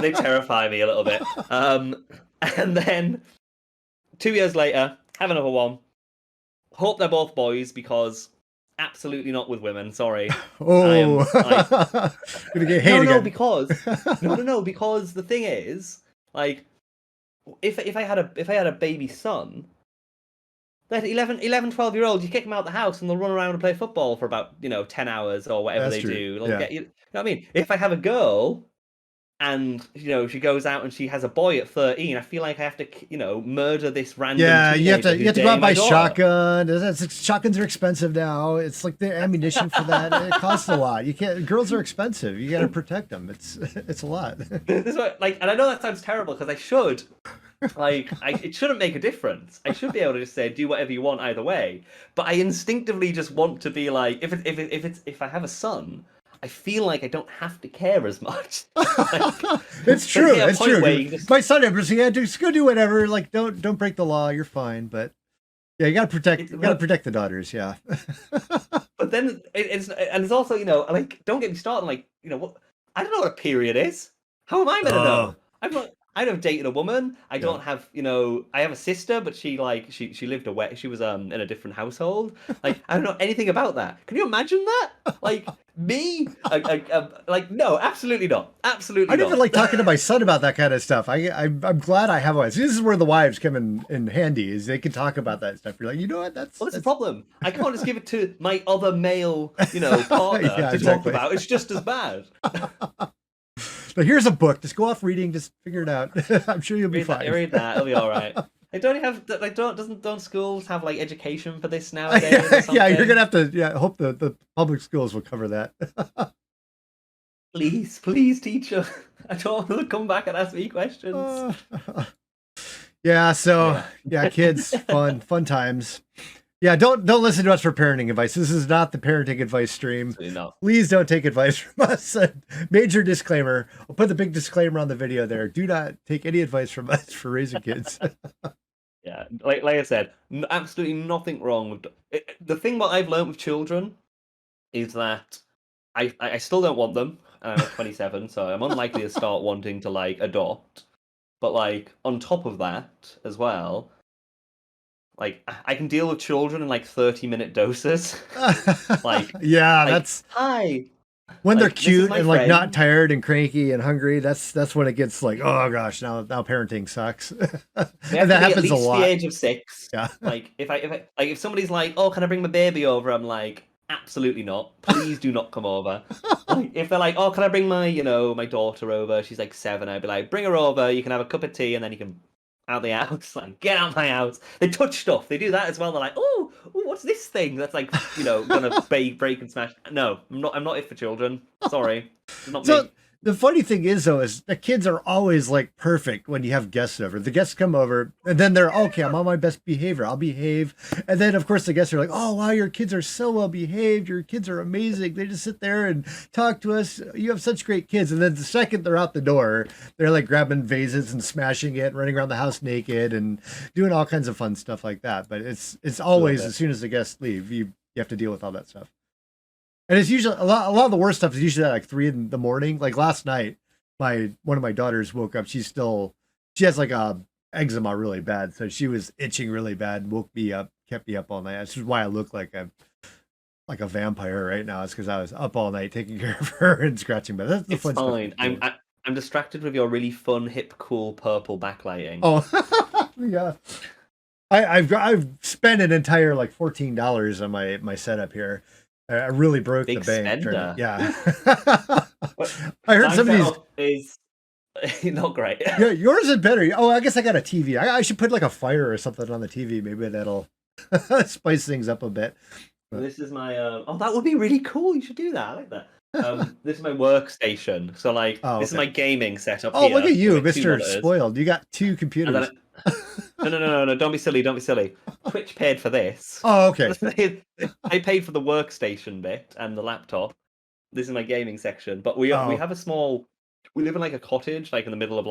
They terrify me a little bit. And then 2 years later, have another one. Hope they're both boys because absolutely not with women. Sorry. Oh, gonna get hate again. Because no, because the thing is, like, if I had a baby son, that 12-year-old, you kick them out the house and they'll run around and play football for about 10 hours or whatever That's they true. do. They'll Yeah. get you know what I mean. If I have a girl and she goes out and she has a boy at 13, I feel like I have to murder this random Yeah, teenager you who's have to go out dating and my buy daughter. shotgun. Shotguns are expensive now. It's like the ammunition for that. It costs a lot. You can't. Girls are expensive. You got to protect them. It's a lot. This is what, and I know that sounds terrible because I should. It shouldn't make a difference. I should be able to just say do whatever you want either way. But I instinctively just want to be like, if I have a son, I feel like I don't have to care as much. It's true. It's true. Just... My son ever said, "Yeah, just go do whatever. Like, don't break the law. You're fine." But yeah, you got to protect the daughters. Yeah. But then it's also don't get me started. What I don't know what a period is. How am I meant to know? I'm not. I don't dated a woman. I don't have, I have a sister, but she lived away. She was in a different household. I don't know anything about that. Can you imagine that? Me? No, absolutely not. Absolutely I not. never like talking to my son about that kind of stuff. I'm glad I have wives. This is where the wives come in handy, is they can talk about that stuff. You're like, you know what? That's the problem. I can't just give it to my other male, partner to talk about. It's just as bad. But here's a book. Just go off reading. Just figure it out. I'm sure you'll be fine. Read that. It'll be all right. Don't schools have education for this nowadays? Yeah, you're gonna have to. Yeah, I hope the public schools will cover that. Please, teacher. I don't want to come back and ask me questions. Yeah. So yeah, kids, fun times. Yeah, don't listen to us for parenting advice. This is not the parenting advice stream. Please don't take advice from us. Major disclaimer. I'll put the big disclaimer on the video there. Do not take any advice from us for raising kids. Yeah, like I said, absolutely nothing wrong with it. The thing what I've learned with children is that I still don't want them. I'm 27, so I'm unlikely to start wanting to adopt. But on top of that as well, I can deal with children in 30-minute doses. That's hi. When they're cute and not tired and cranky and hungry, that's when it gets oh gosh, now parenting sucks. And that happens a lot. The age of 6. Yeah. If somebody's oh, can I bring my baby over? I'm absolutely not. Please do not come over. If they're oh, can I bring my my daughter over? She's 7. I'd be bring her over. You can have a cup of tea and then you can out the house. Get out my house. They touch stuff. They do that as well. They're oh, what's this thing that's gonna break and smash? No, I'm not it for children. Sorry, it's not me. The funny thing is though, is the kids are always perfect when you have guests over. The guests come over and then they're okay, I'm on my best behavior. I'll behave. And then of course the guests are oh wow, your kids are so well behaved. Your kids are amazing. They just sit there and talk to us. You have such great kids. And then the second they're out the door, they're grabbing vases and smashing it, running around the house naked and doing all kinds of fun stuff like that. But it's always as soon as the guests leave, you have to deal with all that stuff. And it's usually a lot of the worst stuff is usually at 3 a.m. Last night, one of my daughters woke up. She has a eczema really bad. So she was itching really bad and woke me up, kept me up all night. This is why I look like a vampire right now. It's because I was up all night taking care of her and scratching. But that's the fun fine. Stuff. I'm distracted with your really fun, hip, cool purple backlighting. Oh, yeah. I've spent an entire $14 on my setup here. I really broke Big the bank. Spender. Yeah. I heard some of these is not great. Yeah, yours is better. Oh, I guess I got a TV. I should put a fire or something on the TV. Maybe that'll spice things up a bit. But this is my that would be really cool. You should do that. I like that. This is my workstation. So this is my gaming setup. Oh, look at you, Mr. Spoiled. You got 2 computers. No, don't be silly, Twitch paid for this. Oh, okay. I paid for the workstation bit and the laptop. This is my gaming section, but we have we live in a cottage in the middle of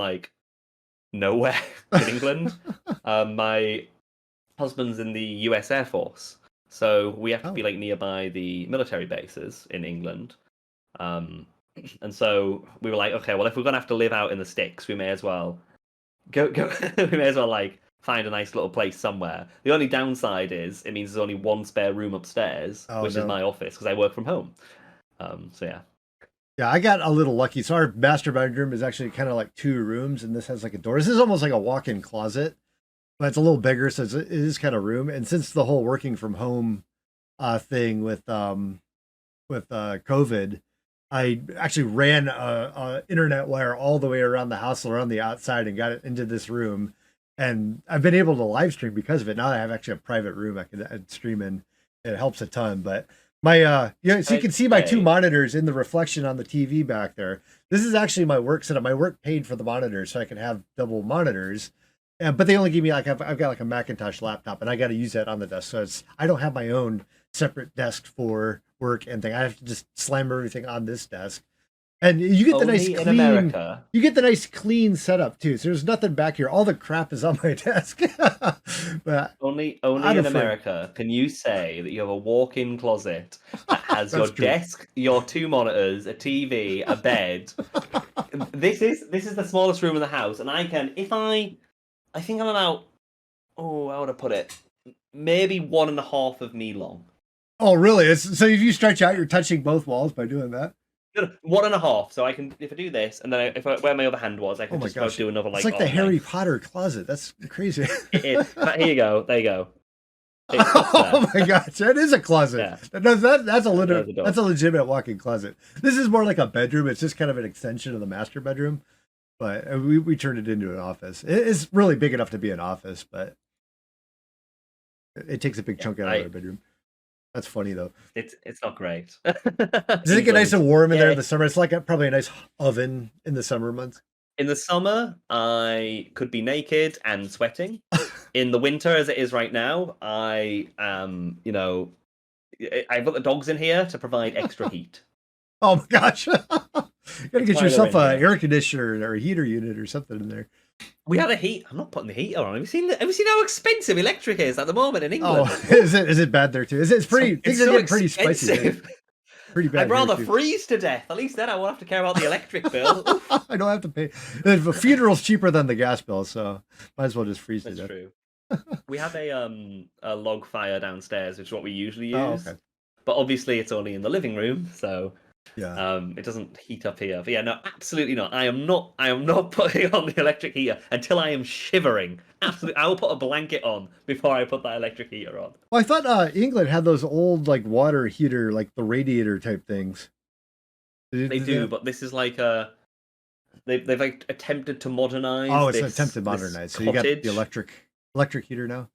nowhere in England. My husband's in the US Air Force, so we have to be nearby the military bases in England. And so we were okay, well, if we're gonna have to live out in the sticks, we may as well go we may as well find a nice little place somewhere. The only downside is it means there's only one spare room upstairs, which is my office because I work from home. So yeah. Yeah, I got a little lucky. So our master bedroom is actually kind of like 2 rooms, and this has like a door. This is almost like a walk-in closet, but it's a little bigger, so it is kind of room. And since the whole working from home thing with COVID, I actually ran a internet wire all the way around the house, around the outside, and got it into this room. And I've been able to live stream because of it. Now I have actually a private room I can stream in. It helps a ton. But my so you I'd can see my 2 monitors in the reflection on the TV back there. This is actually my work setup. My work paid for the monitors, so I can have double monitors. But they only give me like I've got like a Macintosh laptop, and I got to use that on the desk. So I don't have my own separate desk for work and thing. I have to just slam everything on this desk. And you get the only nice in clean America. you get the nice clean setup too. So there's nothing back here. All the crap is on my desk. But Only I'm in afraid. America can you say that you have a walk-in closet that has your That's true. desk, your 2 monitors, a TV, a bed. This is the smallest room in the house, and I think I'm about, how would I put it? Maybe 1.5 of me long. Oh, really? So if you stretch out, you're touching both walls by doing that. No, 1.5. So I can, if I do this, and then if where my other hand was, I can just about do another It's like the arm Harry length. Potter closet. That's crazy. It is. But here you go. There you go. Oh my gosh, that is a closet. Yeah. That's There's a door. that's a legitimate walk-in closet. This is more like a bedroom. It's just kind of an extension of the master bedroom, but we turned it into an office. It's really big enough to be an office, but it takes a big chunk out of our bedroom. That's funny though. It's not great. Does it get nice and warm in there in the summer? It's like probably a nice oven in the summer months. In the summer, I could be naked and sweating. In the winter, as it is right now, I am, I've got the dogs in here to provide extra heat. Oh my gosh. You gotta get yourself an air conditioner or a heater unit or something in there. We have a heat. I'm not putting the heater on. Have you seen how expensive electric is at the moment in England? Oh, is it bad there too? It's pretty. Things are getting pretty spicy. Pretty bad. I'd rather freeze to death. At least then I won't have to care about the electric bill. I don't have to pay. The funeral's cheaper than the gas bill, so might as well just freeze to death. That's true. We have a log fire downstairs, which is what we usually use. Oh, okay. But obviously it's only in the living room, so yeah. It doesn't heat up here. But yeah, no, absolutely not. I am not putting on the electric heater until I am shivering. Absolutely, I will put a blanket on before I put that electric heater on. Well, I thought England had those old like water heater, like the radiator type things. They do, but this is like they've like attempted to modernize. Oh, it's an attempt to modernize. So you got the electric heater now.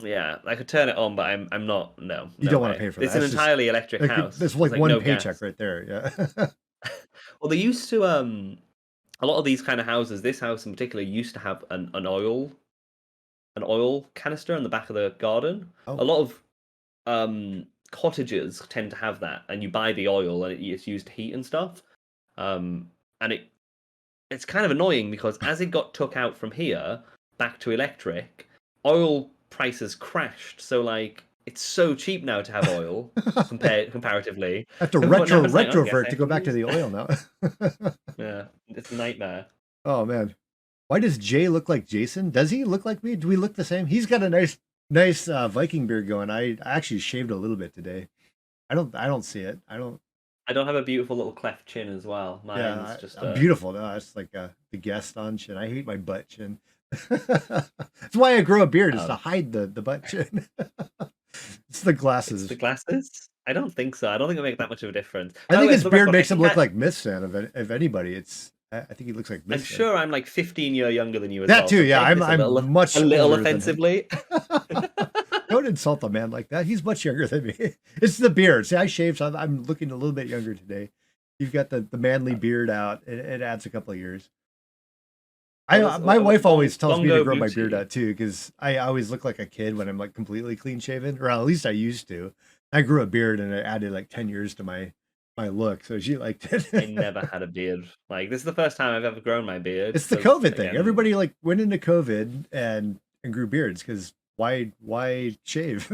Yeah, I could turn it on, but I'm not. No, you don't want to pay for that. It's an entirely electric house. There's like one paycheck right there. Yeah. Well, they used to a lot of these kind of houses. This house in particular used to have an oil canister in the back of the garden. Oh. A lot of cottages tend to have that, and you buy the oil and it's used to heat and stuff. And it's kind of annoying because as it got took out from here back to electric, oil prices crashed. So like it's so cheap now to have oil comparatively. I have to retrovert to go back to the oil now. Yeah, it's a nightmare. Oh man, why does Jay look like Jason? Does he look like me? Do we look the same? He's got a nice Viking beard going. I actually shaved a little bit today. I don't see it. I don't have a beautiful little cleft chin as well. Mine's just beautiful. No, it's like the Gaston chin. I hate my butt chin. That's why I grow a beard, is to hide the butt chin. It's the glasses. It's the glasses? I don't think so. I don't think it'll make that much of a difference. I think his beard makes him look like Mistsan. If anybody, I think he looks like Mistsan. I'm sure I'm like 15 years younger than you as well. That too, yeah. I'm much a little offensively. Don't insult a man like that. He's much younger than me. It's the beard. See, I shaved, so I'm looking a little bit younger today. You've got the manly beard out. It adds a couple of years. My wife always tells me to grow my beard out too, because I always look like a kid when I'm like completely clean shaven, or at least I used to. I grew a beard and it added like 10 years to my look, so she liked it. I never had a beard. Like this is the first time I've ever grown my beard. It's the COVID thing. Everybody like went into COVID and grew beards because why shave?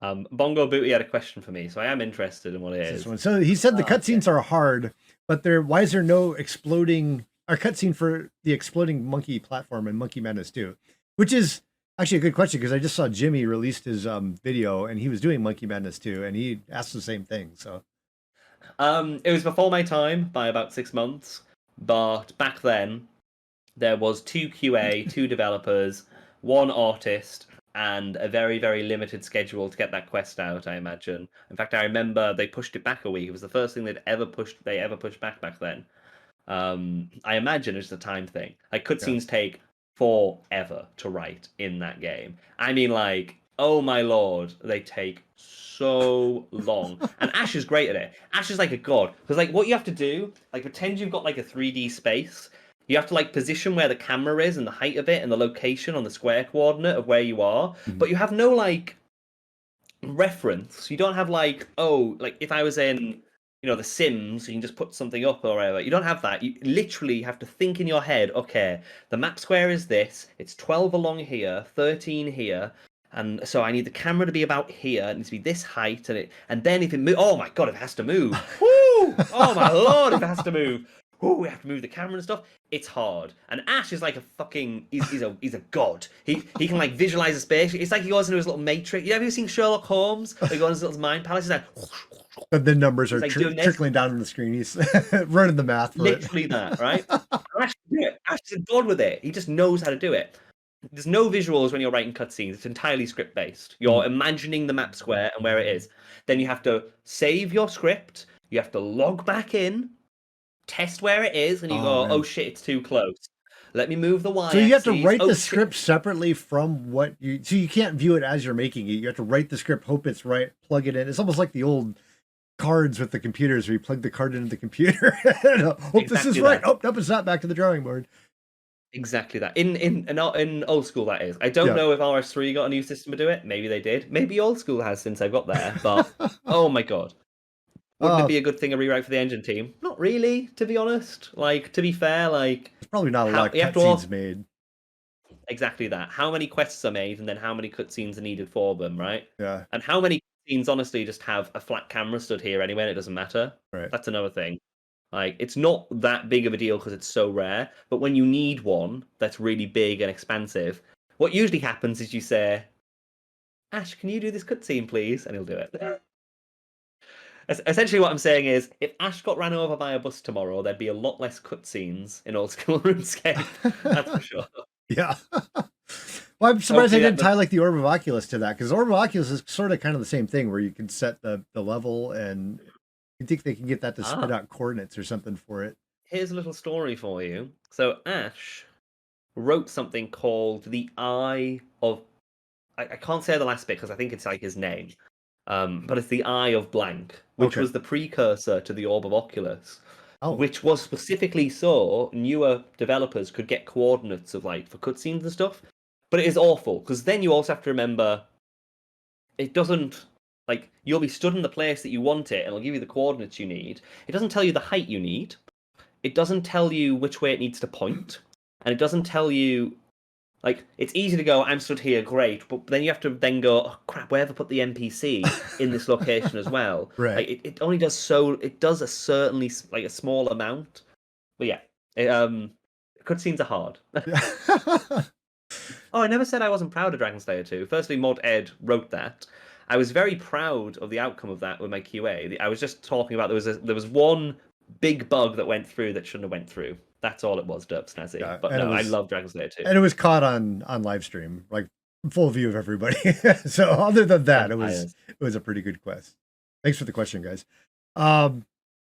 Bongo Booty had a question for me, so I am interested in what it is. So he said the cutscenes are hard, but why is there no exploding? Our cutscene for the exploding monkey platform and Monkey Madness 2, which is actually a good question because I just saw Jimmy released his video and he was doing Monkey Madness 2 and he asked the same thing. So It was before my time by about 6 months, but back then there was two QA, two developers, one artist, and a very, very limited schedule to get that quest out, I imagine. In fact, I remember they pushed it back a week. It was the first thing they ever pushed back then. I imagine it's a time thing. Like cutscenes take forever to write in that game. I mean, like, oh my lord, they take so long. And Ash is great at it. Ash is like a god because like what you have to do, like pretend you've got like a 3D space. You have to like position where the camera is and the height of it and the location on the square coordinate of where you are, but you have no like reference. You don't have like, oh, like if I was in, The Sims, you can just put something up or whatever. You don't have that. You literally have to think in your head, okay, the map square is this, it's 12 along here, 13 here, and so I need the camera to be about here, it needs to be this height, and then if it moves, oh my god, if it has to move. Woo! Oh my lord, if it has to move. Oh, we have to move the camera and stuff. It's hard. And Ash is like a fucking he's a god. He can like visualize a space. It's like he goes into his little matrix. You ever seen Sherlock Holmes? He goes into his little mind palace. He's like, but the numbers are like trickling down on the screen. He's running the math. Literally that, right? Ash is a god with it. He just knows how to do it. There's no visuals when you're writing cutscenes. It's entirely script based. You're imagining the map square and where it is. Then you have to save your script. You have to log back in, test where it is, and you go, oh shit, it's too close. Let me move the Y. So you have to write the script separately from what you. So you can't view it as you're making it. You have to write the script, hope it's right, plug it in. It's almost like the old cards with the computers where you plug the card into the computer. Hope this is right. Oh, nope, it's not. Back to the drawing board. Exactly that. In old school, that is. I don't know if RS3 got a new system to do it. Maybe they did. Maybe old school has since I got there. But oh my god. Wouldn't it be a good thing to rewrite for the engine team? Not really, to be honest. Like, to be fair, like... There's probably not a lot of cutscenes made. Exactly that. How many quests are made, and then how many cutscenes are needed for them, right? Yeah. And how many cutscenes, honestly, just have a flat camera stood here anyway, and it doesn't matter? Right. That's another thing. Like, it's not that big of a deal because it's so rare, but when you need one that's really big and expansive, what usually happens is you say, Ash, can you do this cutscene, please? And he'll do it. Essentially, what I'm saying is, if Ash got ran over by a bus tomorrow, there'd be a lot less cutscenes in old school RuneScape. That's for sure. Yeah. Well, I'm surprised they didn't tie like the Orb of Oculus to that, because Orb of Oculus is sort of kind of the same thing, where you can set the level, and you think they can get that to spit out coordinates or something for it. Here's a little story for you. So Ash wrote something called the Eye of... I can't say the last bit because I think it's like his name. But it's the Eye of Blank, which was the precursor to the Orb of Oculus, which was specifically so newer developers could get coordinates of like for cutscenes and stuff. But it is awful because then you also have to remember it doesn't like you'll be stood in the place that you want it and it'll give you the coordinates you need. It doesn't tell you the height you need. It doesn't tell you which way it needs to point, and it doesn't tell you. Like, it's easy to go, I'm stood here, great, but then you have to then go, oh crap, where have I put the NPC in this location as well? Right. Like, it only does it does a certainly, like, a small amount. But yeah, cutscenes are hard. Oh, I never said I wasn't proud of Dragon Slayer 2. Firstly, Mod Ed wrote that. I was very proud of the outcome of that with my QA. I was just talking about there was one big bug that went through that shouldn't have went through. That's all it was, Derp Snazzy. Yeah, but no, I love Dragon Slayer 2. And it was caught on live stream, like full view of everybody. So other than that, it was a pretty good quest. Thanks for the question, guys.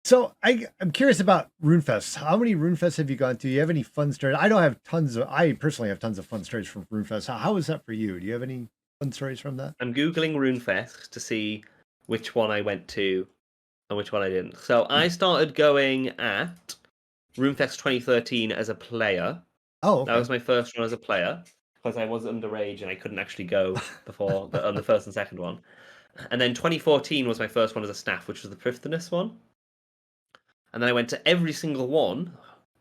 So I'm curious about RuneFest. How many RuneFests have you gone to? Do you have any fun stories? I personally have tons of fun stories from RuneFest. How is that for you? Do you have any fun stories from that? I'm Googling RuneFest to see which one I went to and which one I didn't. So I started going at RuneFest 2013 as a player. Oh, okay. That was my first one as a player because I was underage and I couldn't actually go before on the first and second one. And then 2014 was my first one as a staff, which was the Prifddinas one. And then I went to every single one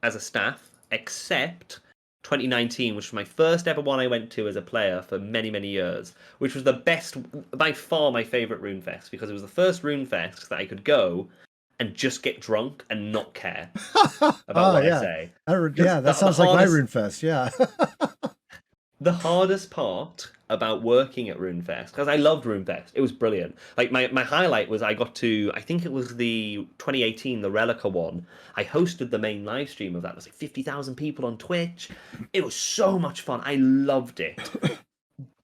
as a staff except 2019, which was my first ever one I went to as a player for many, many years, which was the best, by far my favourite RuneFest, because it was the first RuneFest that I could go and just get drunk and not care about what I say. That sounds like my RuneFest, yeah. the hardest part about working at RuneFest, because I loved RuneFest, it was brilliant. Like my highlight was I got to, I think it was the 2018, the Relica one. I hosted the main live stream of that. It was like 50,000 people on Twitch. It was so much fun. I loved it.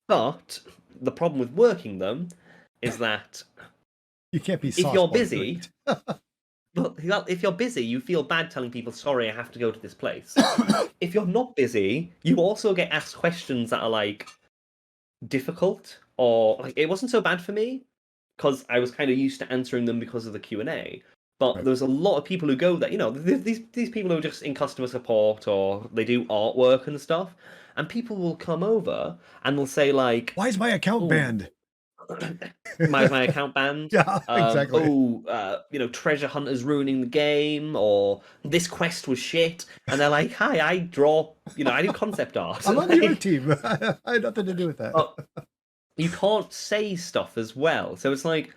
But the problem with working them is that You can't be if you're sauced busy, well, if you're busy, you feel bad telling people, sorry, I have to go to this place. If you're not busy, you also get asked questions that are like difficult, or like it wasn't so bad for me because I was kind of used to answering them because of the Q&A. But Right. there's a lot of people who go there, these people who are just in customer support or they do artwork and stuff, and people will come over and they'll say like, Why is my account "Oh, banned? my account banned. Yeah, exactly. Treasure hunters ruining the game, or this quest was shit." And they're like, "Hi, I draw. I do concept art." I'm on the art Like, team. I had nothing to do with that. but you can't say stuff as well. So it's like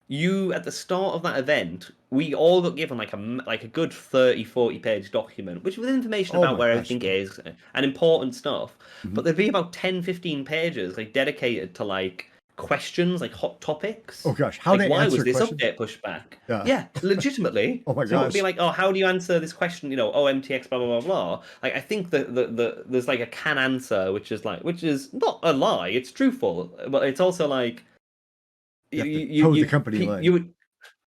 you at the start of that event, we all got given like a good 30-40 page document, which with information Oh about my where gosh. everything is and important stuff. Mhm. But there'd be about 10-15 pages like dedicated to like questions, like hot topics. Oh gosh, how Like, to why answer was this questions? update pushed back? Yeah. Yeah, legitimately. Oh my So it would be gosh. like, oh, how do you answer this question? Oh, MTX, blah blah blah blah. Like, I think that there's like a can answer, which is not a lie. It's truthful, but it's also like You you have to you toe the you company you, line. you would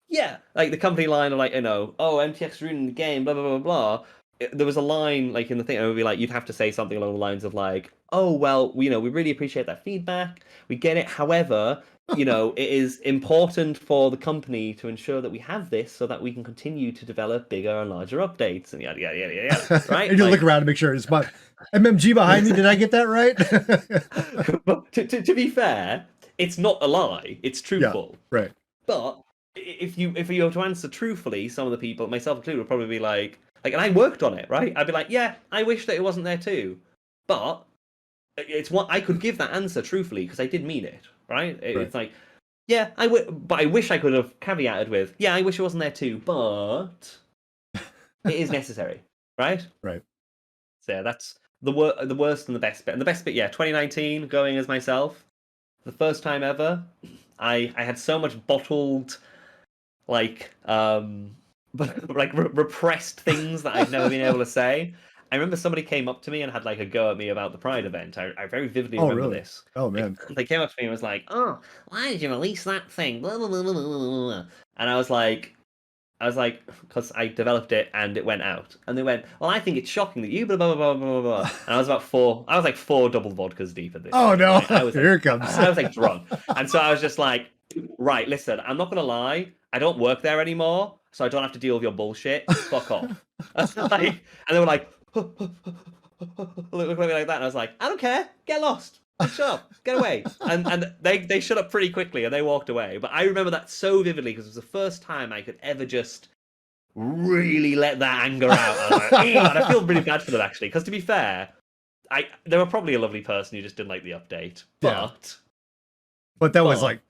yeah, like the company line are like, oh, MTX ruining the game, blah blah blah blah. There was a line like in the thing, and it would be like you'd have to say something along the lines of like, oh well, we really appreciate that feedback, we get it. However, it is important for the company to ensure that we have this so that we can continue to develop bigger and larger updates and yada yada yada yada. And Right? you look Like, around to make sure it's my MMG behind me. Did I get that right? but to be fair, it's not a lie. It's Yeah, truthful. right. But if you were to answer truthfully, some of the people, myself included, would probably be like, and I worked on it, right? I'd be like, yeah, I wish that it wasn't there too, but it's what I could give that answer truthfully because I did mean it, right? Right. It's like, yeah, but I wish I could have caveated with, yeah, I wish it wasn't there too, but it is necessary, right? Right. So yeah, that's the worst and the best bit. And the best bit, yeah, 2019, going as myself, the first time ever, I had so much bottled like but like repressed things that I've never been able to say. I remember somebody came up to me and had like a go at me about the Pride event. I very vividly Oh, remember really? this. Oh, They, man. they came up to me and was like, "Oh, why did you release that thing?" Blah, blah, blah, blah, blah, blah, blah. And I was like, because I developed it and it went out. And they went, "Well, I think it's shocking that you blah blah blah blah blah blah." And I was like four double vodkas deep at this Oh, point, no. right? I was like, Here it comes. I was like drunk, and so I was just like, right, listen, I'm not gonna lie, I don't work there anymore, so I don't have to deal with your bullshit. Fuck off. And they were like, look at me like that, and I was like, I don't care, get lost. Like, shut up, get away. And they shut up pretty quickly and they walked away. But I remember that so vividly because it was the first time I could ever just really let that anger out. And I feel really bad for them actually, because to be fair, they were probably a lovely person who just didn't like the update. Yeah. But But that was like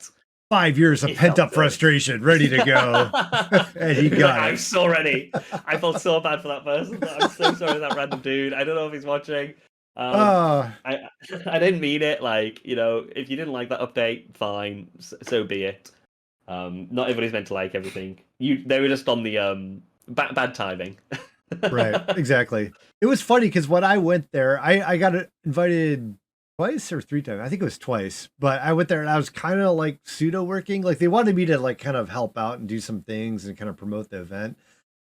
5 years of it pent felt up good. frustration ready to go. And he He's got like, it. I'm so ready. I felt so bad for that person. I'm so sorry, that random dude. I don't know if he's watching. Uh, I I didn't mean it. Like, if you didn't like that update, fine, so be it. Not everybody's meant to like everything. They were just on the bad timing. right. Exactly. It was funny because when I went there, I got invited twice or three times. I think it was twice, but I went there and I was kind of like pseudo working. Like they wanted me to like kind of help out and do some things and kind of promote the event.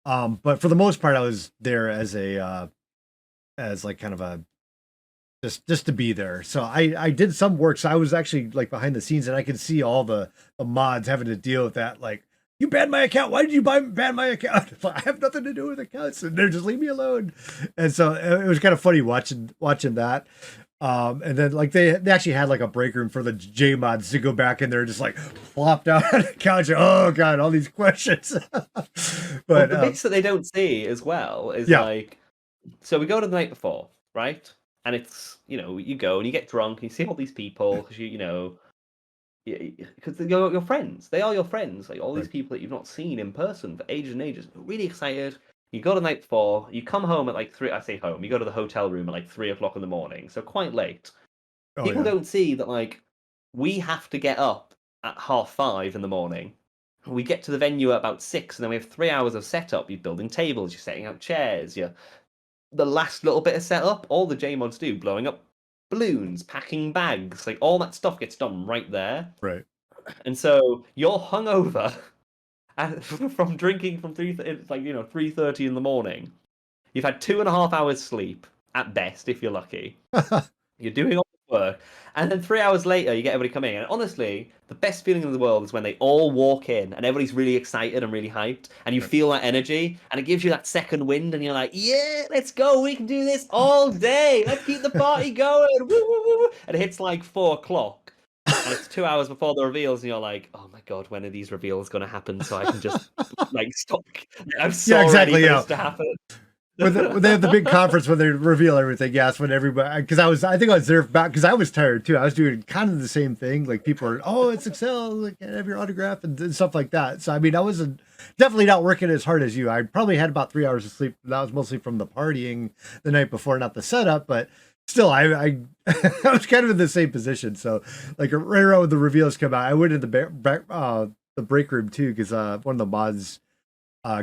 But for the most part, I was there as as like kind of a just to be there. So I did some work. So I was actually like behind the scenes and I could see all the mods having to deal with that. Like, you banned my account. Why did you ban my account? I have nothing to do with accounts, and they're just leave me alone. And so it was kind of funny watching that. And then like they actually had like a break room for the J mods to go back in there and just like flopped out on the couch. Oh god, all these questions. Well, But the bits that they don't see as well is yeah, like, so we go to the night before, right? And it's, you go and you get drunk and you see all these people because because they're your friends. They are your friends. Like all these right. people that you've not seen in person for ages and ages. You're really excited. You go the night before. You come home at like 3. I say home. You go to the hotel room at like 3 o'clock in the morning. So quite late. Oh, People yeah. don't see that, like, we have to get up at 5:30 in the morning. We get to the venue at about 6, and then we have 3 hours of setup. You're building tables, you're setting out chairs, the last little bit of setup, all the JMods do, blowing up balloons, packing bags, like all that stuff gets done right there. Right. And so you're hungover from drinking from 3:30 in the morning. You've had 2.5 hours sleep at best, if you're lucky. You're doing all the work, and then 3 hours later, you get everybody coming in. And honestly, the best feeling in the world is when they all walk in and everybody's really excited and really hyped, and you feel that energy, and it gives you that second wind, and you're like, "Yeah, let's go! We can do this all day. Let's keep the party going!" Woo, woo, woo. And it hits like 4 o'clock, and it's 2 hours before the reveals, and you're like, "Oh my god, when are these reveals going to happen? So I can just like stop. I'm so exactly. ready for Yeah. this to happen." When they have the big conference when they reveal everything, yes, when everybody, because I think I was there back because I was tired too. I was doing kind of the same thing. Like people are, oh, it's Excel, like have your autograph and stuff like that. So I mean, I wasn't definitely not working as hard as you. I probably had about 3 hours of sleep. That was mostly from the partying the night before, not the setup, but still, I I was kind of in the same position. So like right around when the reveals come out, I went in the break room too because one of the mods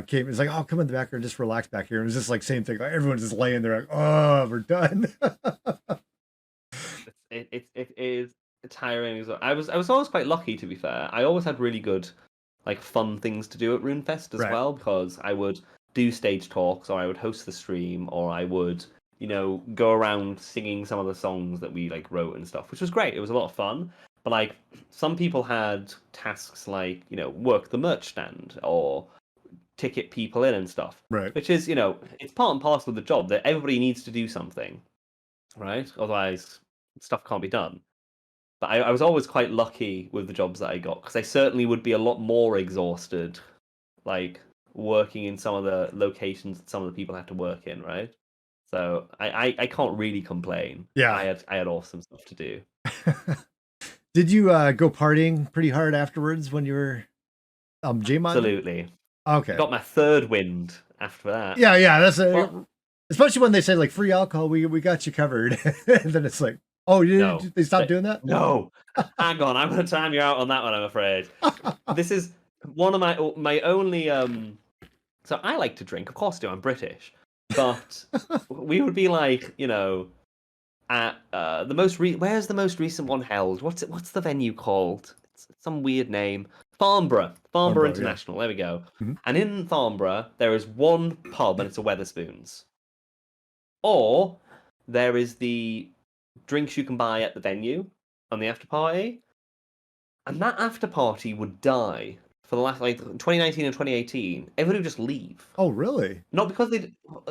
came. It's like, oh, come in the back and just relax back here. And it was just like same thing. Like everyone's just laying there, like, oh, we're done. It is tiring as well. I was always quite lucky, to be fair. I always had really good, like, fun things to do at RuneFest as Right. well, because I would do stage talks, or I would host the stream, or I would, go around singing some of the songs that we like wrote and stuff, which was great. It was a lot of fun. But like, some people had tasks like, work the merch stand or ticket people in and stuff, Right. which is, it's part and parcel of the job that everybody needs to do something, right? Otherwise, stuff can't be done. But I was always quite lucky with the jobs that I got, because I certainly would be a lot more exhausted, like working in some of the locations that some of the people had to work in, right? So I can't really complain. Yeah. I had awesome stuff to do. Did you go partying pretty hard afterwards when you were JMod? Absolutely. Okay. Got my third wind after that. Yeah, that's Well, especially when they say like free alcohol, we got you covered. And then it's like, oh, no. they stopped doing that? No. Hang on, I'm going to time you out on that one, I'm afraid. This is one of my only so I like to drink, of course I do, I'm British. But we would be like, at where's the most recent one held? What's the venue called? It's some weird name. Farnborough Farnborough, yeah. International. There we go. Mhm. And in Farnborough there is one pub, and it's a Wetherspoons. Or there is the drinks you can buy at the venue on the after party. And that after party would die for the last, like, 2019 and 2018. Everybody would just leave. Oh, really? Not because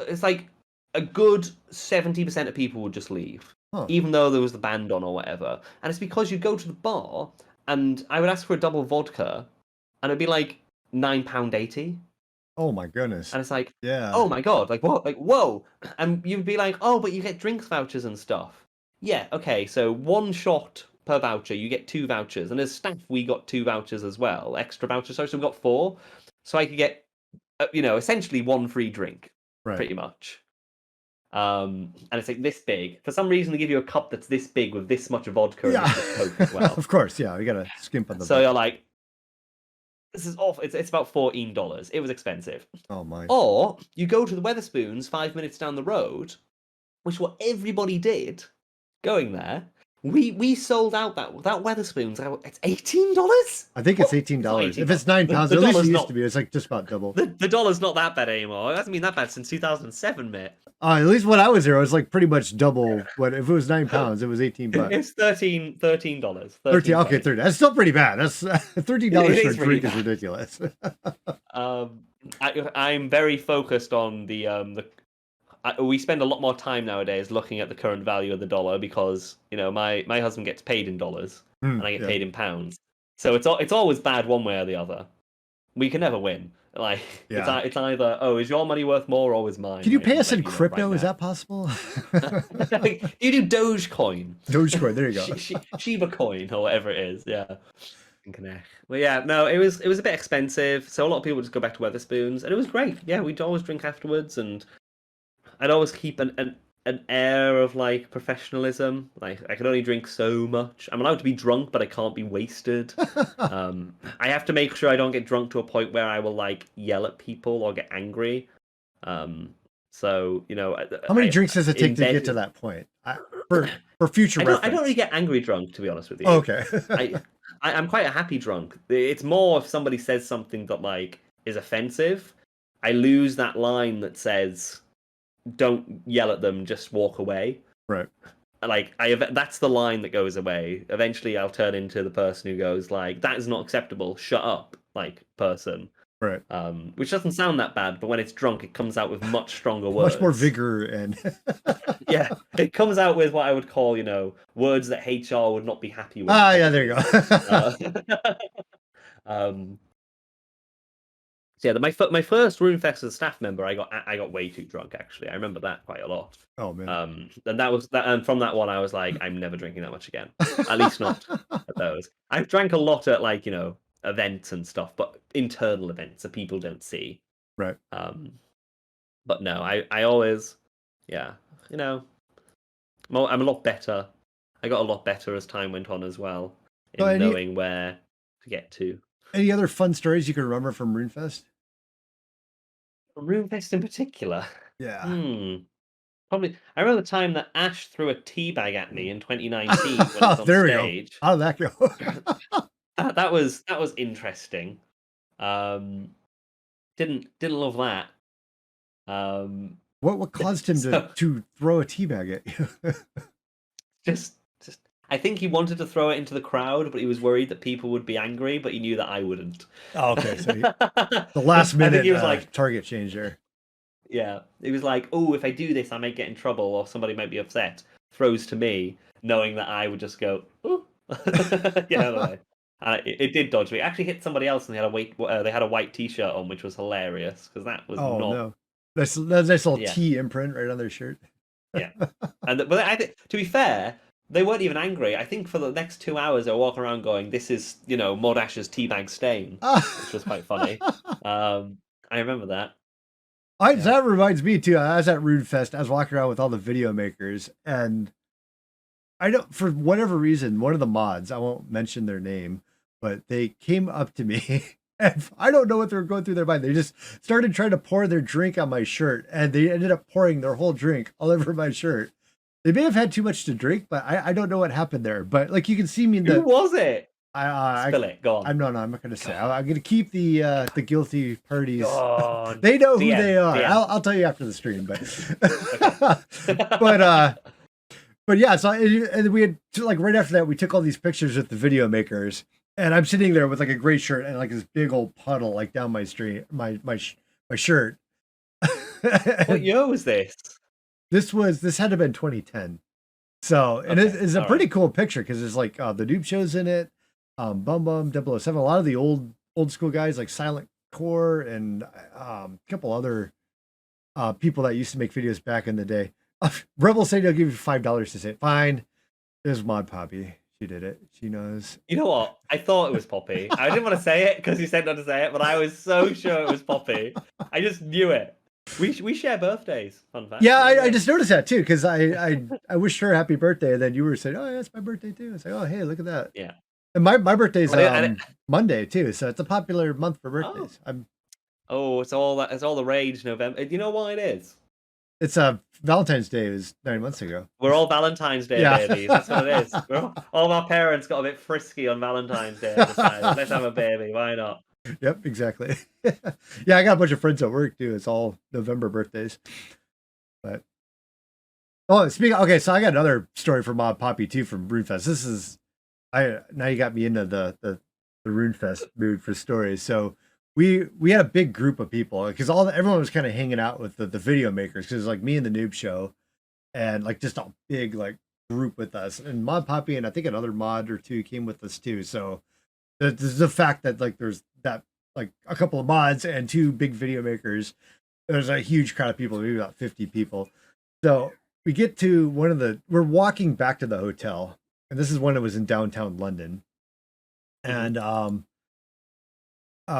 it's like a good 70% of people would just leave, Huh. even though there was the band on or whatever. And it's because you'd go to the bar, and I would ask for a double vodka, and it'd be like £9.80. Oh my goodness. And it's like, Yeah. oh my god, like what? Like, whoa. And you'd be like, oh, but you get drinks vouchers and stuff. Yeah, okay, so one shot per voucher, you get 2 vouchers. And as staff, we got 2 vouchers as well, extra vouchers. So we got 4. So I could get, essentially one free drink, Right. pretty much. And it's like this big. For some reason, they give you a cup that's this big with this much vodka and this much Coke as well. Of course, yeah. You gotta skimp on the So you're like, this is awful. It's about $14. It was expensive. oh my. Or you go to the Wetherspoons 5 minutes down the road, which is what everybody did going there. We sold out that Wetherspoons. It's $18. I think it's $18. If it's £9, The at least dollar's it used not- to be. It's like just about double. The dollar's not that bad anymore. It hasn't been that bad since 2007, mate. At least when I was there, it was like pretty much double. What if it was £9? It was $18. It's $13. 13. Okay, 30. That's still pretty bad. That's $13 for a drink is ridiculous. I'm very focused on we spend a lot more time nowadays looking at the current value of the dollar, because my husband gets paid in dollars and I get paid in pounds. So it's always bad one way or the other. We can never win. Like, it's either, oh, is your money worth more, or is mine? Can you pay us in right crypto? now. Is that possible? You do Dogecoin. Dogecoin. There you go. Shiba coin or whatever it is. Yeah. Well, yeah, no, it was a bit expensive, so a lot of people would just go back to Wetherspoons, and it was great. Yeah, we'd always drink afterwards, and I'd always keep an air of like professionalism. Like I can only drink so much. I'm allowed to be drunk, but I can't be wasted. I have to make sure I don't get drunk to a point where I will like yell at people or get angry. Um, so you know, How many drinks does it take in to get bed. to that point? For future I don't really reference. get angry drunk, to be honest with Oh, you. okay. I, I'm quite a happy drunk. It's more if somebody says something that like is offensive. I lose that line that says, "Don't yell at them, just walk away." Right. Like that's the line that goes away. Eventually, I'll turn into the person who goes like, "That is not acceptable. Shut up, like person." Right. Which doesn't sound that bad, but when it's drunk, it comes out with much stronger Much more words. vigor and Yeah, it comes out with what I would call, words that HR would not be happy with, yeah, there you probably. go. Uh, um, so yeah, my first Runefest as a staff member, I got way too drunk. Actually, I remember that quite a lot. Oh man. And that was that, and from that one, I was like, I'm never drinking that much again. At least not at those. I've drank a lot at like events and stuff, but internal events that people don't see. Right. But no, I always, yeah, I'm a lot better. I got a lot better as time went on as well So in knowing where to get to. any other fun stories you can remember from RuneFest? Runefest in particular. Yeah. Probably. I remember the time that Ash threw a tea bag at me in 2019 when I was on There we go. stage. How did that go? That was interesting. Didn't love that. What caused him So to throw a teabag at you? just I think he wanted to throw it into the crowd, but he was worried that people would be angry, but he knew that I wouldn't. Oh, okay, so the last I think minute he was like, target change there. yeah, he was like, oh, if I do this, I might get in trouble or somebody might be upset. Throws to me, knowing that I would just go, oh, yeah, anyway. It did dodge me. It actually hit somebody else, and they had a white T-shirt on, which was hilarious because that was Oh not. no, that's nice little Yeah, T imprint right on their shirt. yeah. But I think, to be fair, they weren't even angry. I think for the next 2 hours, they were walking around going, "This is, Modash's teabag stain," which was quite funny. I remember that. Yeah. That reminds me too. I was at RuneFest. I was walking around with all the video makers, and I don't, for whatever reason, one of the mods, I won't mention their name, but they came up to me and I don't know what they were going through their mind. They just started trying to pour their drink on my shirt and they ended up pouring their whole drink all over my shirt. They may have had too much to drink, but I don't know what happened there. But like you can see me in Who the was it? I Spill it. Go on. I'm no, I'm not gonna say. I'm gonna keep the guilty parties. God. They know who DM, they are. DM. I'll tell you after the stream, but Okay. but yeah, so and we had like right after that we took all these pictures with the video makers, and I'm sitting there with like a gray shirt and like this big old puddle like down my street, my shirt. What year was this? This had to have been 2010. So and Okay, it's a all pretty right. cool picture because there's like the Noob Shows in it, Bum Bum 007, a lot of the old school guys like Silent Core and a couple other people that used to make videos back in the day. Rebel said he'll give you $5 to say it. Fine. There's Mod Poppy. She did it. She knows. You know what? I thought it was Poppy. I didn't want to say it because you said not to say it, but I was so sure it was Poppy. I just knew it. We share birthdays. Fun fact. Yeah, I just noticed that too because I wished her happy birthday and then you were saying, oh yeah, it's my birthday too. It's like, oh hey, look at that. Yeah. And my birthday's Well, Monday too, so it's a popular month for oh. birthdays. It's all that. It's all the rage. November. Do you know why it is? It's Valentine's Day was 9 months ago. We're all Valentine's Day Yeah. babies. That's what it is. All of our parents got a bit frisky on Valentine's Day and decided, let's have a baby. Why not? Yep, exactly. Yeah, I got a bunch of friends at work too. It's all November birthdays. But speaking. Okay, so I got another story from Mod Poppy too from RuneFest. This is now you got me into the RuneFest mood for stories. So we had a big group of people because everyone was kind of hanging out with the video makers because like me and the Noob Show and like just a big like group with us and Mod Poppy and I think another mod or two came with us too. So the fact that like there's that like a couple of mods and two big video makers, there's a huge crowd of people, maybe about 50 people. So we get to we're walking back to the hotel, and this is when it was in downtown London. And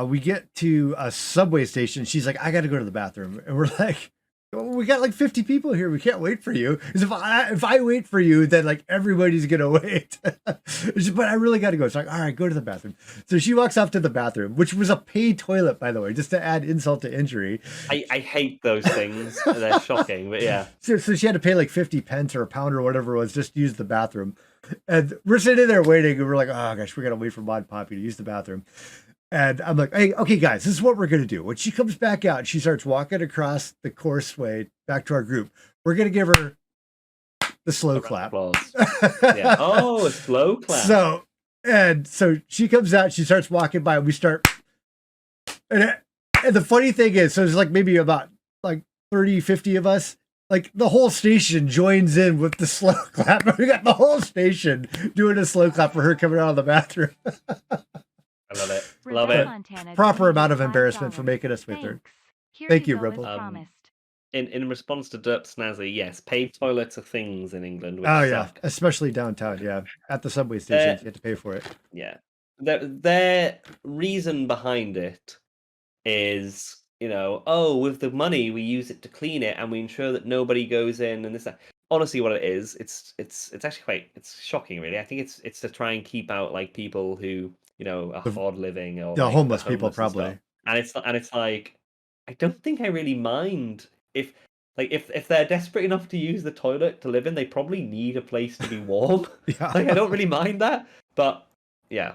we get to a subway station. She's like, I got to go to the bathroom. And we're like, We got like 50 people here. We can't wait for you. Because if I wait for you, then like everybody's gonna wait. But I really got to go. It's like, all right, go to the bathroom. So she walks off to the bathroom, which was a paid toilet, by the way, just to add insult to injury. I hate those things. They're shocking, but yeah. So she had to pay like 50 pence or a pound or whatever it was just to use the bathroom. And we're sitting there waiting, and we're like, oh gosh, we gotta wait for Mod Poppy to use the bathroom. And I'm like, hey, okay, guys, this is what we're going to do. When she comes back out, she starts walking across the courseway back to our group. We're going to give her the slow clap. Yeah. Oh, a slow clap. So she comes out, she starts walking by, and we start. And the funny thing is, so there's like maybe about like 30, 50 of us. Like the whole station joins in with the slow clap. We got the whole station doing a slow clap for her coming out of the bathroom. I love it. Love it. Proper amount of embarrassment for making us wait there. Thank you, Ripple. In response to Derp Snazzy, yes, paid toilets are things in England. Which suck. Especially downtown. Yeah, at the subway stations, you have to pay for it. Yeah, their reason behind it is, with the money we use it to clean it, and we ensure that nobody goes in and this. That. Honestly, what it is, it's actually it's shocking, really. I think it's to try and keep out like people who. A hard living or homeless people probably. And it's like, I don't think I really mind if they're desperate enough to use the toilet to live in, they probably need a place to be warm. Yeah. I don't really mind that, but yeah,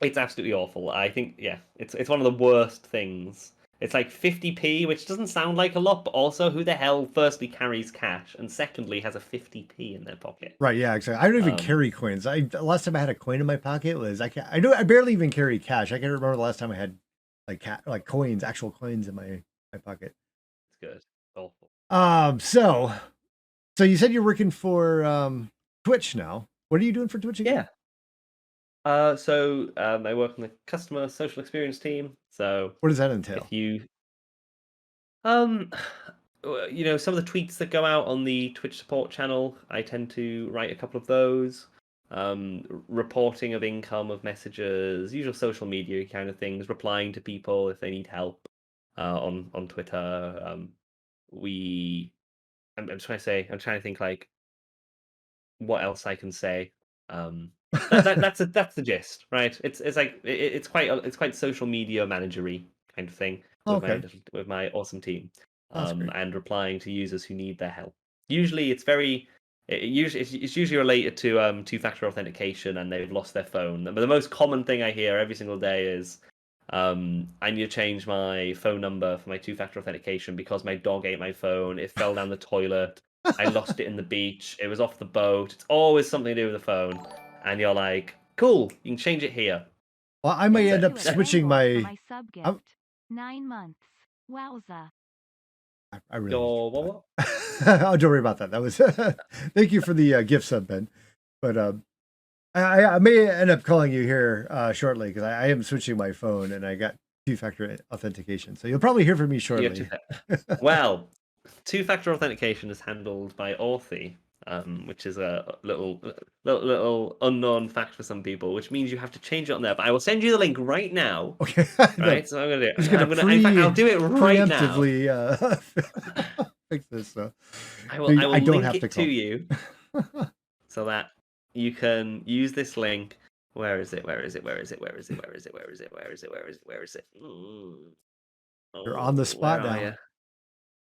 it's absolutely awful. I think it's one of the worst things. It's like 50p, which doesn't sound like a lot, but also who the hell firstly carries cash and secondly has a 50p in their pocket? Right, yeah, exactly. I don't even carry coins. Last time I had a coin in my pocket was I barely even carry cash. I can't remember the last time I had like coins, actual coins in my pocket. It's good. It's awful. So you said you're working for Twitch now. What are you doing for Twitch again? Yeah. So I work on the customer social experience team. So what does that entail? If you, some of the tweets that go out on the Twitch support channel, I tend to write a couple of those. Reporting of income, of messages, usual social media kind of things, replying to people if they need help on Twitter. I'm trying to think like what else I can say. That's the gist, right? It's quite social media managery kind of thing with my awesome team, and replying to users who need their help. Usually, it's usually related to two-factor authentication, and they've lost their phone. But the most common thing I hear every single day is, I need to change my phone number for my two-factor authentication because my dog ate my phone. It fell down the toilet. I lost it in the beach. It was off the boat. It's always something to do with the phone. And you're like, cool, you can change it here. Well, I may end up switching my sub gift. 9 months. Wowza. I really. What? Oh, don't worry about that. That was. Thank you for the gift sub, Ben. But I may end up calling you here shortly because I am switching my phone and I got two-factor authentication. So you'll probably hear from me shortly. Well, two-factor authentication is handled by Authy. Which is a little unknown fact for some people, which means you have to change it on there. But I will send you the link right now. Okay. Right, so I'm gonna do it. In fact, I'll do it right now. Fix this. So I will link it to you, so that you can use this link. Where is it? You're on the spot now.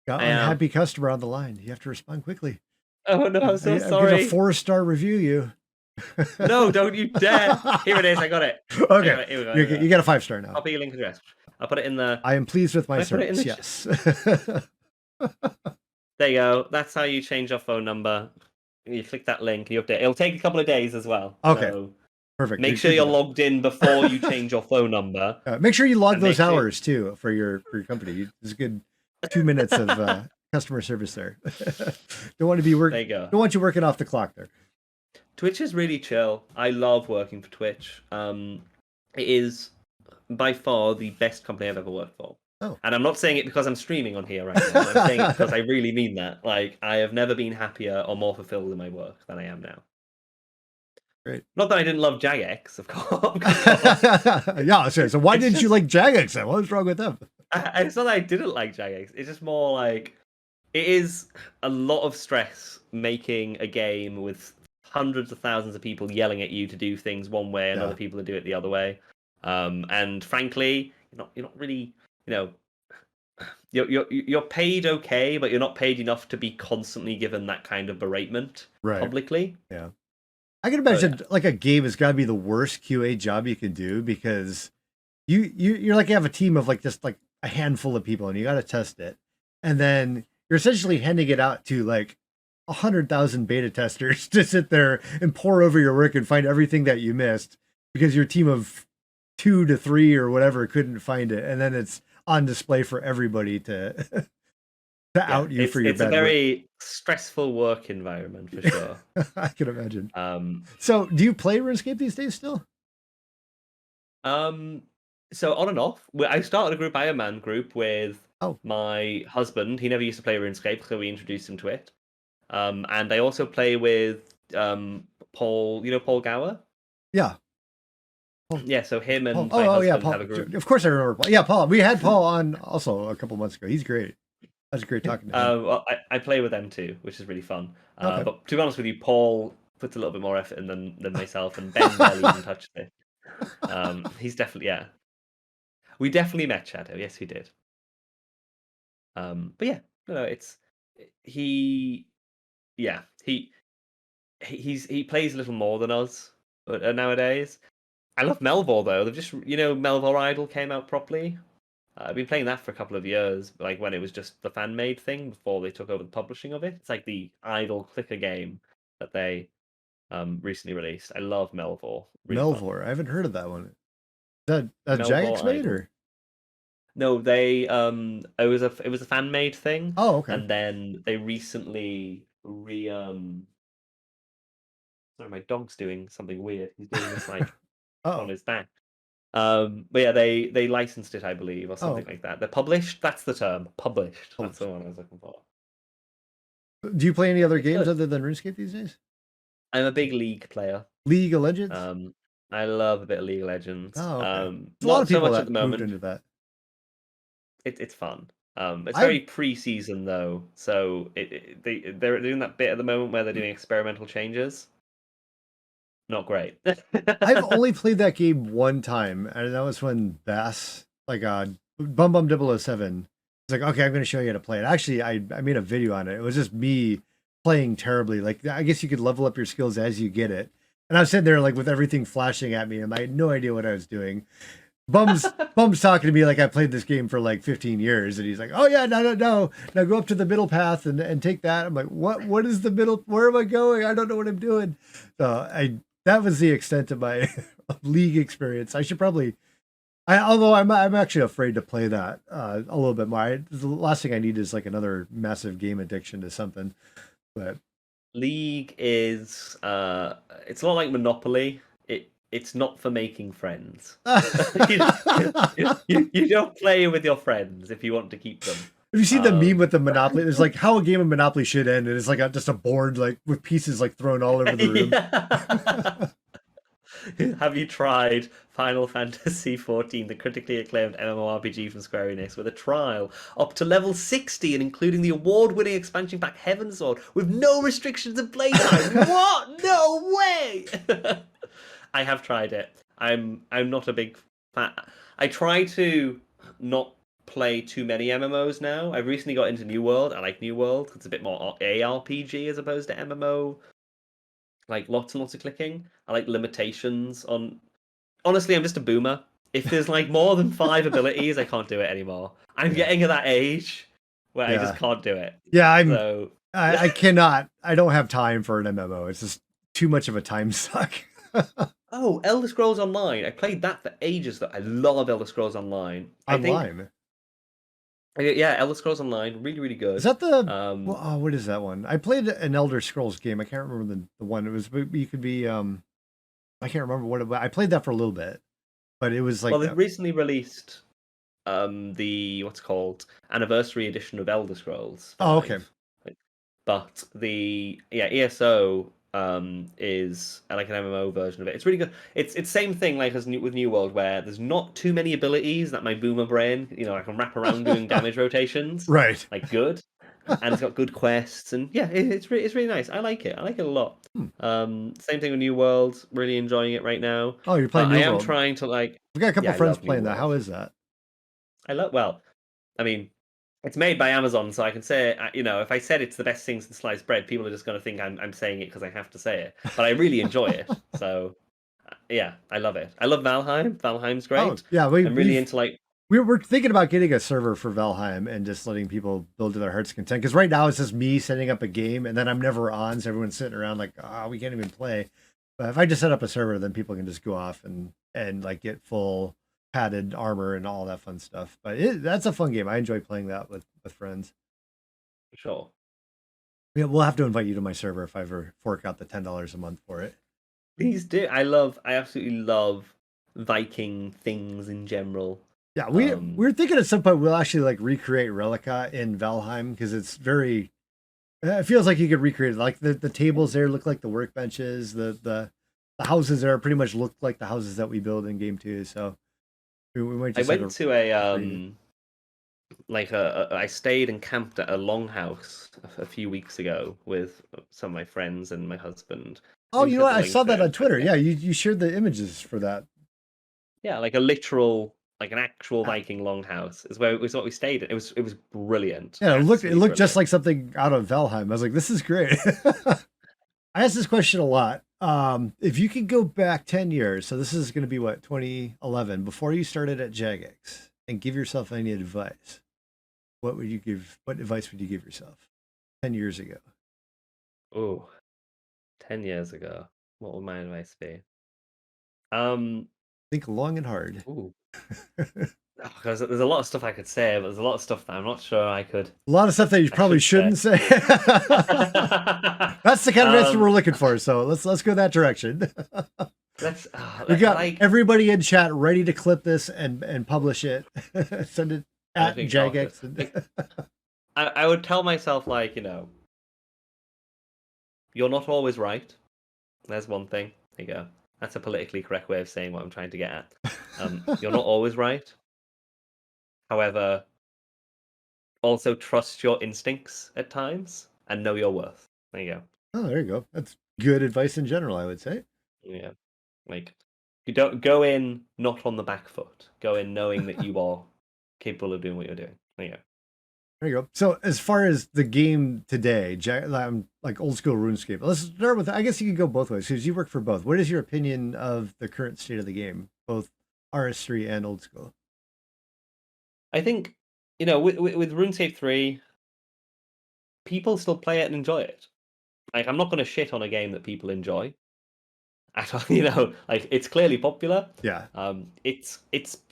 Got an unhappy customer on the line. You have to respond quickly. Oh no, I'm so sorry. I'm gonna 4-star review you. No, don't you dare. Here it is, I got it. Okay. Here we go. You got a 5-star now. Copy your link address. I'll put it in the... I am pleased with my service, yes. There you go. That's how you change your phone number. You click that link, you update. It'll take a couple of days as well. Okay. So perfect. Make sure you're logged in before you change your phone number. Make sure you log those hours too for your company. It's a good 2 minutes of customer service there. Don't want to be working. There you go. Don't want you working off the clock there. Twitch is really chill. I love working for Twitch. It is by far the best company I've ever worked for. Oh. And I'm not saying it because I'm streaming on here right now. I'm saying it because I really mean that. Like, I have never been happier or more fulfilled in my work than I am now. Great. Not that I didn't love Jagex, of course. Yeah, sure. So why didn't you like Jagex then? What was wrong with them? It's not that I didn't like Jagex. It's just more like, it is a lot of stress making a game with hundreds of thousands of people yelling at you to do things one way and Yeah. other people to do it the other way. And frankly, you're not really, you know, you're paid okay, but you're not paid enough to be constantly given that kind of beratement Right. publicly. Yeah. I can imagine like a game has got to be the worst QA job you can do because you're like you have a team of like just like a handful of people and you got to test it, and then you're essentially handing it out to like 100,000 beta testers to sit there and pour over your work and find everything that you missed because your team of 2 to 3 or whatever couldn't find it, and then it's on display for everybody to out you for your it's a bad very stressful work environment for sure. work. I can imagine. So, do you play RuneScape these days still? So on and off. I started a group, Iron Man group, with Oh. my husband. He never used to play RuneScape, so we introduced him to it. And I also play with Paul. You know Paul Gower? Yeah. Yeah. So him and Paul. my husband Yeah, Paul. have a group. Of course, I remember Paul. Yeah, Paul. We had Paul on also a couple months ago. He's great. That's great talking to him. Well, I play with them too, which is really fun. Okay. But to be honest with you, Paul puts a little bit more effort in than myself, and Ben barely even touched it. He's definitely We definitely met Shadow. Yes, we did. But yeah, no, it's he. Yeah, he plays a little more than us nowadays. I love Melvor though. They've just Melvor Idol came out properly. I've been playing that for a couple of years, like when it was just the fan made thing before they took over the publishing of it. It's like the Idol clicker game that they recently released. I love Melvor. Really Melvor. fun. I haven't heard of that one. Is that Melvor Jagex made Idol. or? No, they it was a fan made thing. Oh, okay. And then they recently sorry, my dog's doing something weird. He's doing this like on his back. But yeah, they licensed it, I believe, or something like that. They're published. That's the term. Published. That's the one I was looking for. Do you play any other games other than RuneScape these days? I'm a big League player. League of Legends? I love a bit of League of Legends. Oh, okay. A lot Not of people so much that at the moment. moved into that. It's fun. It's very pre-season though, so they're doing that bit at the moment where they're doing experimental changes. Not great. I've only played that game one time, and that was when Bass, like Bum Bum 007, it's like, okay, I'm going to show you how to play it. Actually, I made a video on it. It was just me playing terribly. Like, I guess you could level up your skills as you get it. And I was sitting there like with everything flashing at me, and I had no idea what I was doing. Bum's talking to me like I played this game for like 15 years, and he's like, "Oh yeah, no, now go up to the middle path and take that." I'm like, "What is the middle? Where am I going? I don't know what I'm doing." So that was the extent of my League experience. I should probably, although I'm actually afraid to play that a little bit more. The last thing I need is like another massive game addiction to something. But League is it's a lot like Monopoly. It's not for making friends. you don't play with your friends if you want to keep them. Have you seen the meme with the Monopoly? It's like how a game of Monopoly should end, and it's like just a board like with pieces like thrown all over the room. Have you tried Final Fantasy XIV, the critically acclaimed MMORPG from Square Enix, with a trial up to level 60 and including the award-winning expansion pack Heavensward with no restrictions of playtime? What? No way! I have tried it. I'm not a big fan. I try to not play too many MMOs now. I recently got into New World. I like New World. It's a bit more ARPG as opposed to MMO. Like lots and lots of clicking. I like limitations on. Honestly, I'm just a boomer. If there's like more than 5 abilities, I can't do it anymore. I'm getting to that age where I just can't do it. Yeah, I cannot. I don't have time for an MMO. It's just too much of a time suck. Oh, Elder Scrolls Online. I played that for ages. I love Elder Scrolls Online. Yeah, Elder Scrolls Online, really, really good. Is that the what is that one? I played an Elder Scrolls game. I can't remember the one. It was you could be I can't remember what it was. I played that for a little bit, but it was like they recently released the what's called anniversary edition of Elder Scrolls 5. Oh, okay. But the ESO is like an MMO version of it. It's really good. It's same thing like with New World, where there's not too many abilities that my boomer brain, I can wrap around doing damage rotations. Right. Like good. and it's got good quests, and yeah, it's really nice. I like it. I like it a lot. Same thing with New World. Really enjoying it right now. Oh, you're playing But I New am World. trying to like. We got a couple Yeah, I friends love New playing that. How World. is that? Well, I mean, it's made by Amazon, so I can say, if I said it's the best thing since sliced bread, people are just going to think I'm saying it because I have to say it. But I really enjoy it. So, yeah, I love it. I love Valheim. Valheim's Oh, great. yeah. I'm really into like. We're thinking about getting a server for Valheim and just letting people build to their heart's content. Because right now it's just me setting up a game and then I'm never on, so everyone's sitting around like, we can't even play. But if I just set up a server, then people can just go off and like get full padded armor and all that fun stuff. But that's a fun game. I enjoy playing that with friends. Sure. Yeah, we'll have to invite you to my server if I ever fork out the $10 a month for it. Please do. I absolutely love Viking things in general. Yeah, we're thinking at some point we'll actually like recreate Relica in Valheim because it's very. It feels like you could recreate it. Like the tables there look like the workbenches. The houses there pretty much look like the houses that we build in game 2. So we might I just. went to I stayed and camped at a longhouse a few weeks ago with some of my friends and my husband. Oh, you know what? I saw that on Twitter. Yeah, you shared the images for that. Yeah, like an actual Viking longhouse is what we stayed in. It was brilliant. Yeah, it looked Absolutely just brilliant. like something out of Valheim. I was like, this is great. I ask this question a lot. If you could go back 10 years, so this is going to be what, 2011, before you started at Jagex, and give yourself any advice, what advice would you give yourself 10 years ago? Oh, 10 years ago. What would my advice be? Think long and hard. Ooh. Because there's a lot of stuff I could say, but there's a lot of stuff that I'm not sure I could. A lot of stuff that you probably shouldn't say. That's the kind of answer we're looking for. So let's go that direction. We got everybody in chat ready to clip this and publish it. Send it at Jagex. I would tell myself you're not always right. There's one thing. There you go. That's a politically correct way of saying what I'm trying to get at. You're not always right. However, also trust your instincts at times and know your worth. There you go. Oh, there you go. That's good advice in general, I would say. Yeah. Like, you don't go in not on the back foot. Go in knowing that you are capable of doing what you're doing. There you go. There you go. So as far as the game today, like old school RuneScape, let's start with, I guess you could go both ways because you work for both. What is your opinion of the current state of the game, both RS3 and old school? I think, with RuneScape 3, people still play it and enjoy it. Like, I'm not going to shit on a game that people enjoy. Like, it's clearly popular. Yeah. It's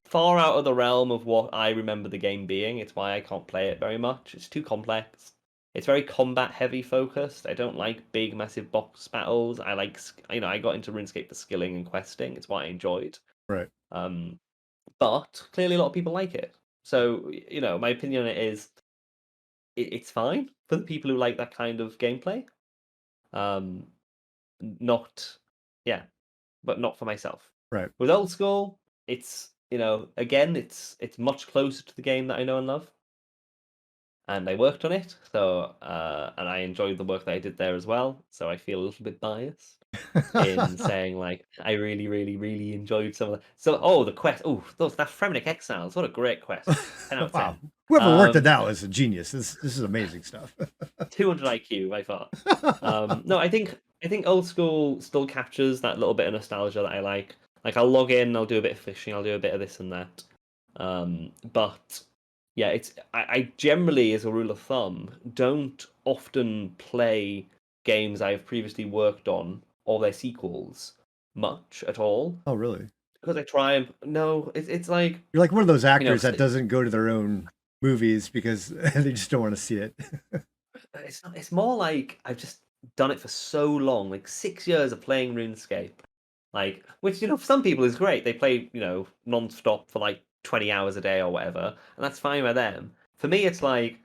far out of the realm of what I remember the game being. It's why I can't play it very much. It's too complex. It's very combat heavy focused. I don't like big massive box battles. I like, I got into RuneScape for skilling and questing. It's what I enjoyed. Right. But clearly a lot of people like it. So, my opinion on it is it's fine for the people who like that kind of gameplay. But not for myself. Right. With old school, it's again, it's much closer to the game that I know and love, and I worked on it. So and I enjoyed the work that I did there as well. So I feel a little bit biased in saying like I really, really, really enjoyed some of the. So the quest. That Fremenic Exiles. What a great quest. 10 out of 10. Wow. Whoever worked it out is a genius. This is amazing stuff. 200 IQ by far. No, I think old school still captures that little bit of nostalgia that I like. Like I'll log in, I'll do a bit of fishing, I'll do a bit of this and that. But yeah, I generally, as a rule of thumb, don't often play games I've previously worked on or their sequels much at all. Oh, really? Because I try and it's like you're like one of those actors that doesn't go to their own movies because they just don't want to see it. It's more like I've just done it for so long, like 6 years of playing RuneScape, like which for some people is great. They play non-stop for like 20 hours a day or whatever, and that's fine by them. For me, it's like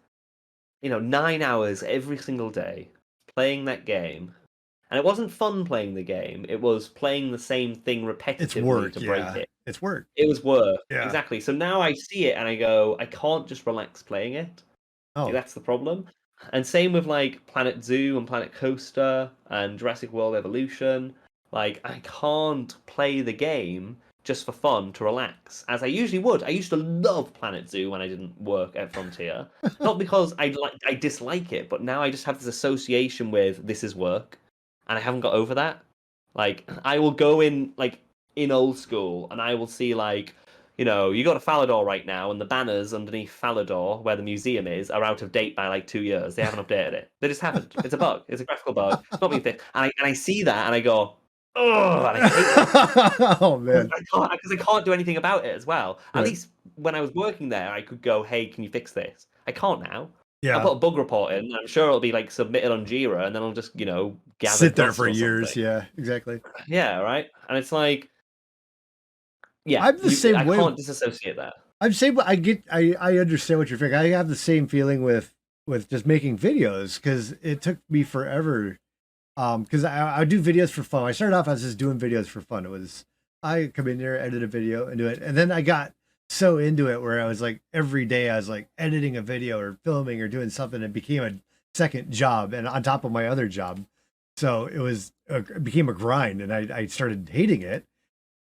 9 hours every single day playing that game, and it wasn't fun playing the game. It was playing the same thing repetitively it's work, to break it. It's work. It was work, yeah. Exactly. So now I see it and I go, I can't just relax playing it. Oh, that's the problem. And same with like Planet Zoo and Planet Coaster and Jurassic World Evolution. Like I can't play the game just for fun to relax, as I usually would. I used to love Planet Zoo when I didn't work at Frontier. Not because I dislike it, but now I just have this association with this is work, and I haven't got over that. Like I will go in like in old school, and I will see like you got a Falador right now, and the banners underneath Falador, where the museum is, are out of date by like 2 years. They haven't updated it. They just haven't. It's a bug. It's a graphical bug. It's not being fixed. And I see that, and I go, oh, and I hate it. Oh man, Because I can't do anything about it as well. At right. least when I was working there, I could go, hey, can you fix this? I can't now. I'll Yeah, put a bug report in. I'm sure it'll be like submitted on Jira, and then I'll just gather sit there dust for or years. something. Yeah, exactly. Yeah, right. And it's like, yeah, I'm the same I way. can't disassociate that. I'm saying, I understand what you're thinking. I have the same feeling with just making videos because it took me forever. Because I do videos for fun. I started off as just doing videos for fun. It was I come in there, edit a video, and do it, and then I got so into it where I was like every day I was like editing a video or filming or doing something. It became a second job, and on top of my other job, so it became a grind, and I started hating it,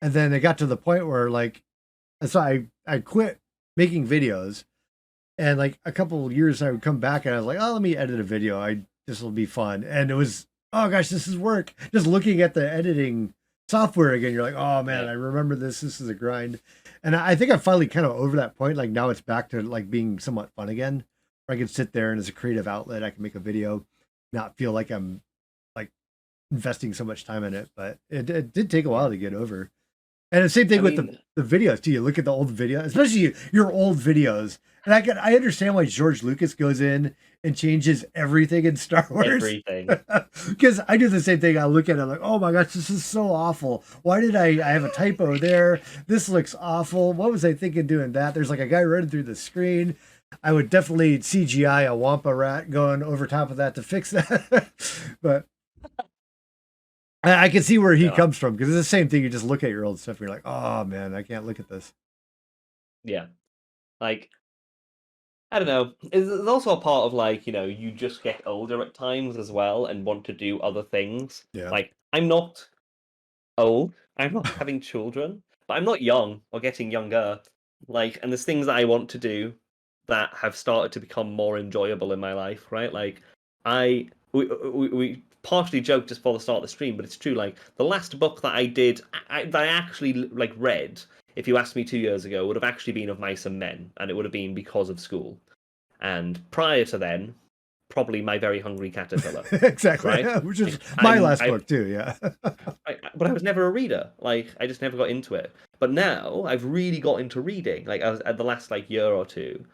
and then it got to the point where like so I quit making videos, and like a couple of years I would come back and I was like, oh, let me edit a video. This will be fun, and it was oh gosh, this is work. Just looking at the editing software again, you're like, oh man, Yeah. I remember this. This is a grind, and I think I'm finally kind of over that point. Like now it's back to like being somewhat fun again, where I can sit there and as a creative outlet, I can make a video, not feel like I'm like investing so much time in it. But it did take a while to get over. And the same thing I with mean, the videos too. You look at the old videos, especially your old videos, and I understand why George Lucas goes in and changes everything in Star Wars. everything. Because I do the same thing. I look at it like, oh my gosh, this is so awful. Why did I have a typo there? This looks awful. What was I thinking doing that? There's like a guy running through the screen. I would definitely CGI a Wampa rat going over top of that to fix that. But I can see where he Yeah. comes from because it's the same thing. You just look at your old stuff and you're like, oh man, I can't look at this. Yeah. Like, I don't know. There's also a part of like, you just get older at times as well and want to do other things. Yeah. Like, I'm not old. I'm not having children, but I'm not young or getting younger. Like, and there's things that I want to do that have started to become more enjoyable in my life, right? Like, we partially joked just before the start of the stream, but it's true. Like, the last book that I did, that I actually like read, if you asked me 2 years ago, would have actually been Of Mice and Men, and it would have been because of school. And prior to then, probably My Very Hungry Caterpillar. Exactly. Right? Yeah, which is my last I, book too. Yeah. but I was never a reader. Like I just never got into it. But now I've really got into reading. Like I was at the last like year or two,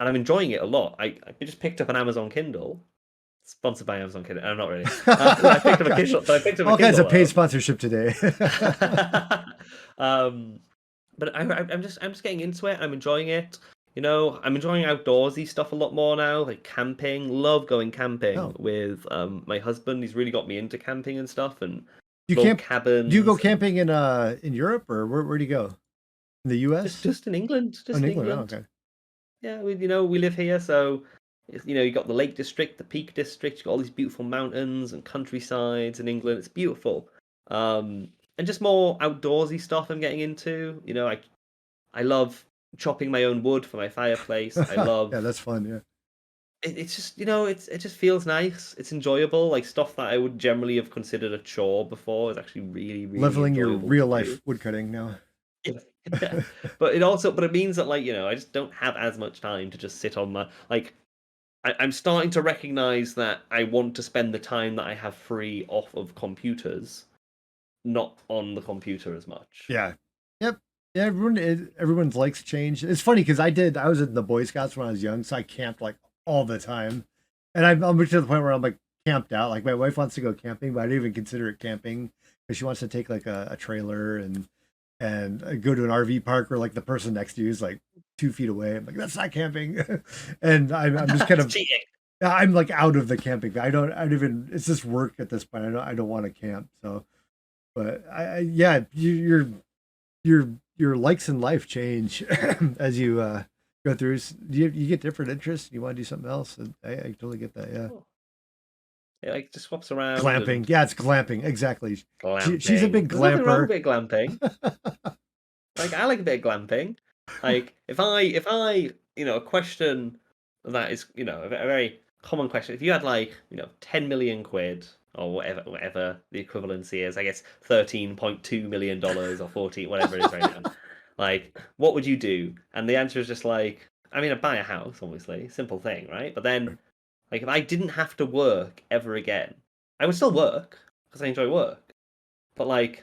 and I'm enjoying it a lot. I just picked up an Amazon Kindle, sponsored by Amazon Kindle. I'm not really. I picked up a Kindle. So I picked up All a kinds Kindle. of paid sponsorship today. um, but I'm just getting into it. I'm enjoying it. I'm enjoying outdoorsy stuff a lot more now, like camping. Love going camping Oh. with my husband. He's really got me into camping and stuff, and You little camp? cabins. Do you go and- camping in Europe or where do you go? In the U.S. Just in England, Oh, just in in England. Oh, England. okay. Yeah, we live here, so you got the Lake District, the Peak District. You got all these beautiful mountains and countrysides in England. It's beautiful. And just more outdoorsy stuff I'm getting into. I love chopping my own wood for my fireplace. I love. Yeah, that's fun. Yeah. It's just it just feels nice. It's enjoyable. Like stuff that I would generally have considered a chore before is actually really really Leveling your enjoyable real to life do. woodcutting now. Yeah. But it means that like I just don't have as much time to just sit on my like I'm starting to recognize that I want to spend the time that I have free off of computers, not on the computer as much. Yeah. Yep. Yeah. Everyone's likes change. It's funny because I was in the Boy Scouts when I was young, so I camped like all the time, and I'm to the point where I'm like camped out. Like my wife wants to go camping, but I don't even consider it camping because she wants to take like a trailer and go to an RV park where like the person next to you is like 2 feet away. I'm like, that's not camping. And I'm just kind of, cheating. I'm like out of the camping. I don't even, it's just work at this point. I don't want to camp. So, but yeah, your likes in life change as you go through. You get different interests. You want to do something else. And I totally get that. Yeah. Oh. It like just swaps around. Glamping. And Yeah, it's glamping. Exactly. She's a glamping. big There's nothing wrong glamper. with a bit of glamping. Like I like a bit of glamping. Like if I a question that is a very common question. If you had like 10 million quid or whatever the equivalency is, I guess $13.2 million or 14 whatever it is right now. Like what would you do? And the answer is just like I mean I'd buy a house, obviously, simple thing, right? But then like if I didn't have to work ever again, I would still work because I enjoy work. But like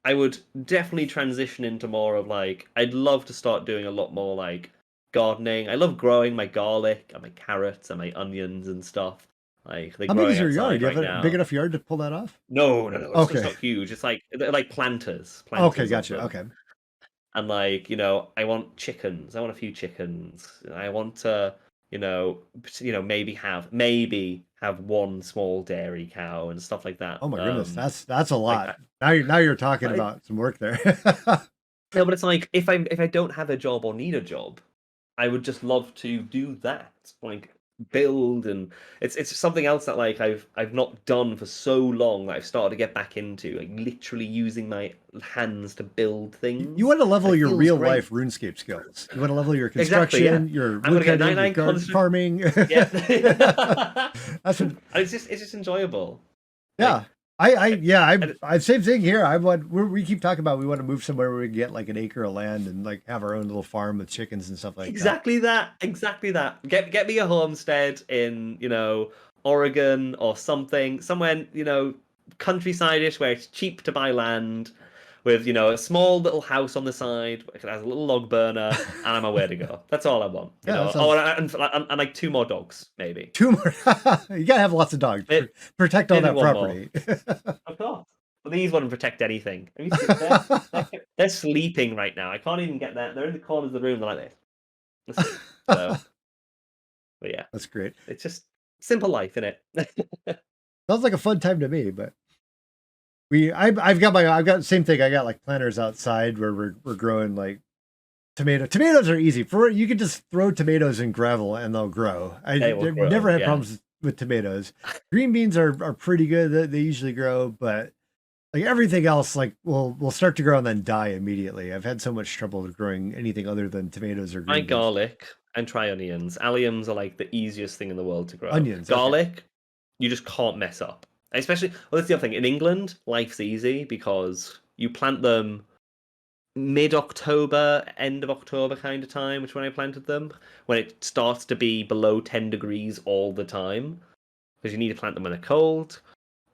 I would definitely transition into more of like I'd love to start doing a lot more like gardening. I love growing my garlic and my carrots and my onions and stuff. Like they're How big is growing your yard? outside Do you right have a big now. enough yard to pull that off? No, no, no. It's Okay. not huge. It's like they're like planters. Okay, Planters of gotcha. them. Okay. And like, I want chickens. I want a few chickens. I want to, maybe have one small dairy cow and stuff like that. Oh my goodness, that's a Like lot. Now you're talking I, about some work there. no, but it's like if I don't have a job or need a job, I would just love to do that. Like build and it's something else that like I've not done for so long that I've started to get back into, like literally using my hands to build You things. want to level It your feels real great. life RuneScape skills. You want to level your Exactly, yeah. construction, your I'm gonna get woodcutting, your 99 garden constant. farming. Yeah. That's what, It's just enjoyable. yeah. Like, I same thing here. We keep talking about we want to move somewhere where we can get like an acre of land and like have our own little farm with chickens and stuff like that. exactly that. Get me a homestead in, Oregon or somewhere, countryside-ish where it's cheap to buy land with, a small little house on the side. It has a little log burner, and I'm aware to go. That's all I want. Yeah, that Oh, sounds- and like 2 more dogs, maybe. Two more. You gotta have lots of dogs. Protect all Maybe that one more. property. Of course. But these wouldn't protect anything. Have you seen they're sleeping right now. I can't even get that. They're in the corners of the room. They're like this. Let's see. So, but yeah, That's great. it's just simple life, innit? Sounds like a fun time to me, but I've got the same thing. I got like planters outside where we're growing like tomatoes are easy you can just throw tomatoes in gravel and they'll grow. Never had problems with tomatoes. Green beans are pretty good. They usually grow, but like everything else like will start to grow and then die immediately. I've had so much trouble with growing anything other than tomatoes or green Try beans. garlic and try onions. Alliums are like the easiest thing in the world to grow. Onions, garlic, you just can't mess up. Especially, well, that's the other thing. In England, life's easy because you plant them mid-October, end of October kind of time, which when I planted them, when it starts to be below 10 degrees all the time, because you need to plant them when they're cold,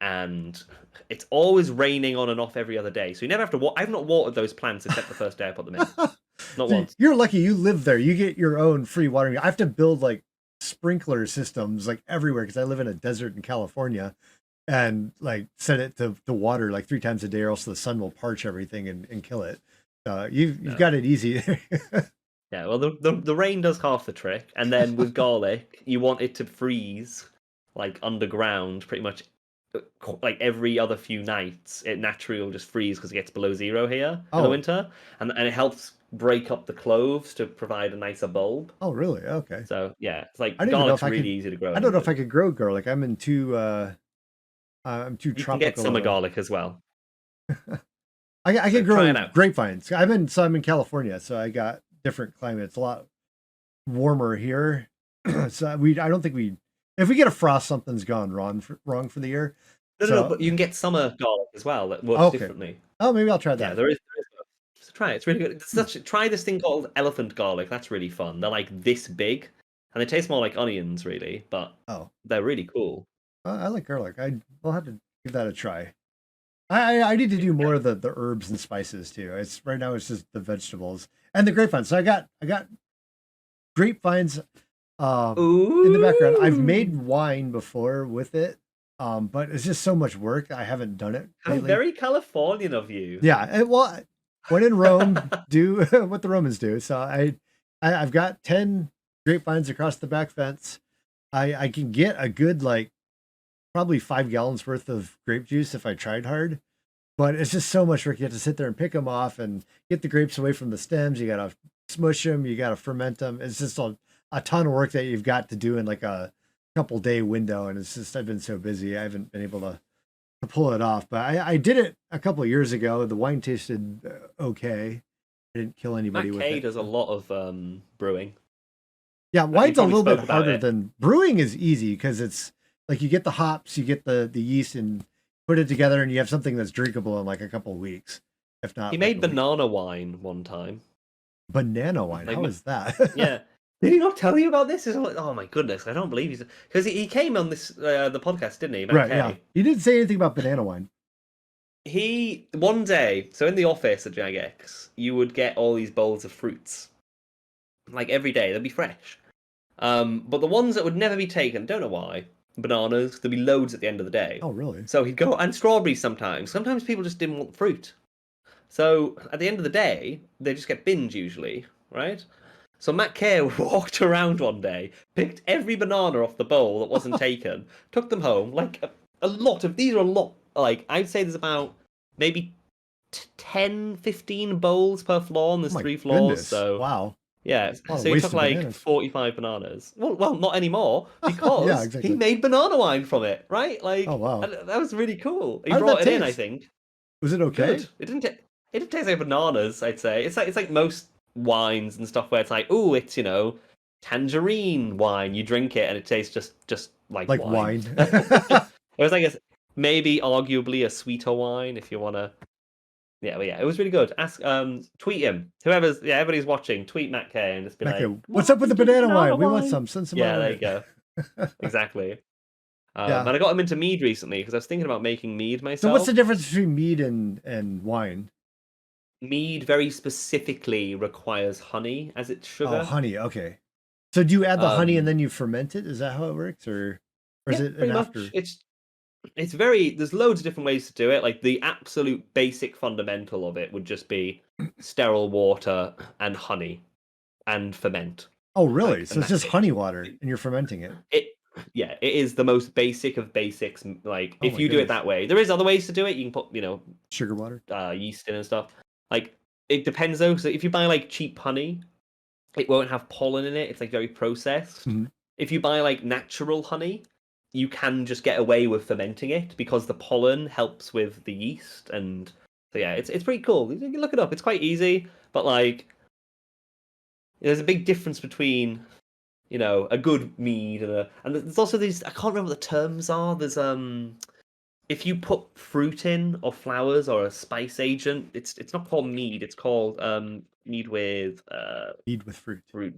and it's always raining on and off every other day. So you never have to I've not watered those plants except the first day I put them in. Not once. You're lucky you live there. You get your own free watering. I have to build like sprinkler systems like everywhere because I live in a desert in California and like set it to water like 3 times a day or else the sun will parch everything and kill it. You've got it easy. Yeah, well the rain does half the trick, and then with garlic, you want it to freeze like underground pretty much like every other few nights. It naturally will just freeze because it gets below 0 here in the winter, and it helps break up the cloves to provide a nicer bulb. Oh, really? Okay. So yeah, it's like I don't even know garlic's if I really could- easy to grow. I don't know if I could grow garlic. I'm too You tropical. can get summer garlic as well. I can Try grow it out. grapevines. I'm in California, so I got different climates. A lot warmer here. So I don't think if we get a frost, something's gone wrong for the year. No, but you can get summer garlic as well that works differently. Oh, maybe I'll try that. Yeah, there is. Just try it. It's really good. Try this thing called elephant garlic. That's really fun. They're like this big, and they taste more like onions, really, but they're really cool. I like garlic. I'll have to give that a try. I need to do more of the herbs and spices too. Right now it's just the vegetables and the grapevines. So I got grapevines in the background. I've made wine before with it, but it's just so much work. I haven't done it How lately. very Californian of you. Yeah, well, when in Rome, do what the Romans do. So I've got 10 grapevines across the back fence. I can get a good like probably 5 gallons worth of grape juice if I tried hard, but it's just so much work. You have to sit there and pick them off and get the grapes away from the stems. You got to smush them, you got to ferment them. It's just a ton of work that you've got to do in like a couple day window. And it's just, I've been so busy. I haven't been able to pull it off, but I did it a couple of years ago. The wine tasted okay. I didn't kill anybody Matt with Kay it. does a lot of brewing. Yeah, wine's a probably little bit spoke about harder it. than brewing is easy because it's like you get the hops, you get the yeast, and put it together, and you have something that's drinkable in like a couple of weeks, if not. He like made a week. banana wine one time. Banana wine. Like, How is that? Yeah. Did he not tell you about this? Oh my goodness, I don't believe he's because he came on this the podcast, didn't he? Matt Right. Kay. Yeah. He didn't say anything about banana wine. He one day, so in the office at Jagex, you would get all these bowls of fruits, like every day. They'd be fresh. But the ones that would never be taken, don't know why. Bananas, there'd be loads at the end of the day. Oh, really? So he'd go and strawberries sometimes. Sometimes people just didn't want fruit. So at the end of the day, they just get binned usually, right? So Matt Kerr walked around one day, picked every banana off the bowl that wasn't taken, took them home. Like a lot of these are a lot. Like I'd say there's about maybe 10, 15 bowls per floor, and there's Oh my 3 floors. goodness. So Wow. yeah, A lot of so he took wasted like bananas. 45 bananas. Well, not anymore because Yeah, exactly. he made banana wine from it, right? Like, Oh, wow. that was really cool. He How did brought that it in, I taste? think. Was it okay? Good. It didn't taste like bananas. I'd say it's like most wines and stuff where it's like, oh, it's tangerine wine. You drink it and it tastes just like wine. It was like maybe arguably a sweeter wine if you want to. Yeah, but yeah, it was really good. Tweet him. Everybody's watching. Tweet Matt Kay and just be like, what's up with the banana wine? We want some. Send some. Yeah, there you go. Exactly. Yeah. And I got him into mead recently because I was thinking about making mead myself. So what's the difference between mead and wine? Mead very specifically requires honey as its sugar. Oh, honey. Okay. So do you add the honey and then you ferment it? Is that how it works, or is it pretty after? much. It's very. There's loads of different ways to do it. Like the absolute basic fundamental of it would just be sterile water and honey, and ferment. Oh, really? Like, so it's just honey water, and you're fermenting it. It is the most basic of basics. Like if you do it that way, there is other ways to do it. You can put sugar water, yeast in and stuff. Like it depends though. So if you buy like cheap honey, it won't have pollen in it. It's like very processed. Mhm. If you buy like natural honey, you can just get away with fermenting it because the pollen helps with the yeast, and so yeah, it's pretty cool. You can look it up. It's quite easy, but like there's a big difference between a good mead and there's also these. I can't remember what the terms are. There's if you put fruit in or flowers or a spice agent, it's not called mead. It's called mead with fruit.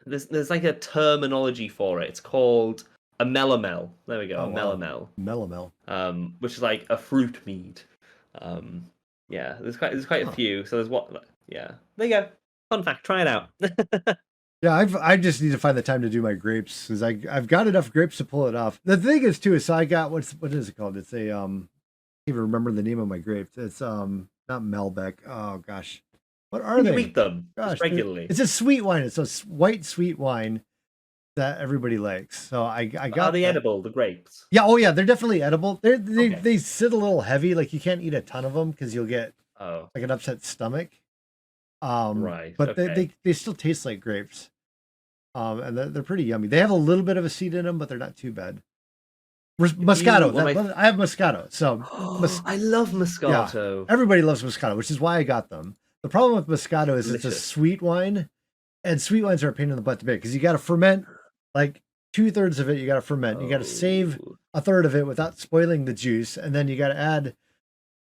There's like a terminology for it. It's called a melomel. There we go. Oh, a melomel. Melomel. Which is like a fruit mead. Yeah, there's quite a few. So yeah. There you go. Fun fact. Try it out. Yeah, I just need to find the time to do my grapes because I've got enough grapes to pull it off. The thing is too, so I got what is it called? It's a I can't even remember the name of my grapes. It's not Malbec. Oh gosh, what are they? You eat them just regularly. It's a sweet wine. It's a white sweet wine that everybody likes. So I got. Are they edible? The grapes? Yeah. Oh yeah, they're definitely edible. They sit a little heavy. Like you can't eat a ton of them because you'll get like an upset stomach. Right. But they still taste like grapes. And they're pretty yummy. They have a little bit of a seed in them, but they're not too bad. Moscato. I have Moscato. So I love Moscato. Yeah, everybody loves Moscato, which is why I got them. The problem with Moscato is Delicious. It's a sweet wine, and sweet wines are a pain in the butt to make because you got to ferment like 2/3 of it. You got to ferment. You got to save a third of it without spoiling the juice, and then you got to add.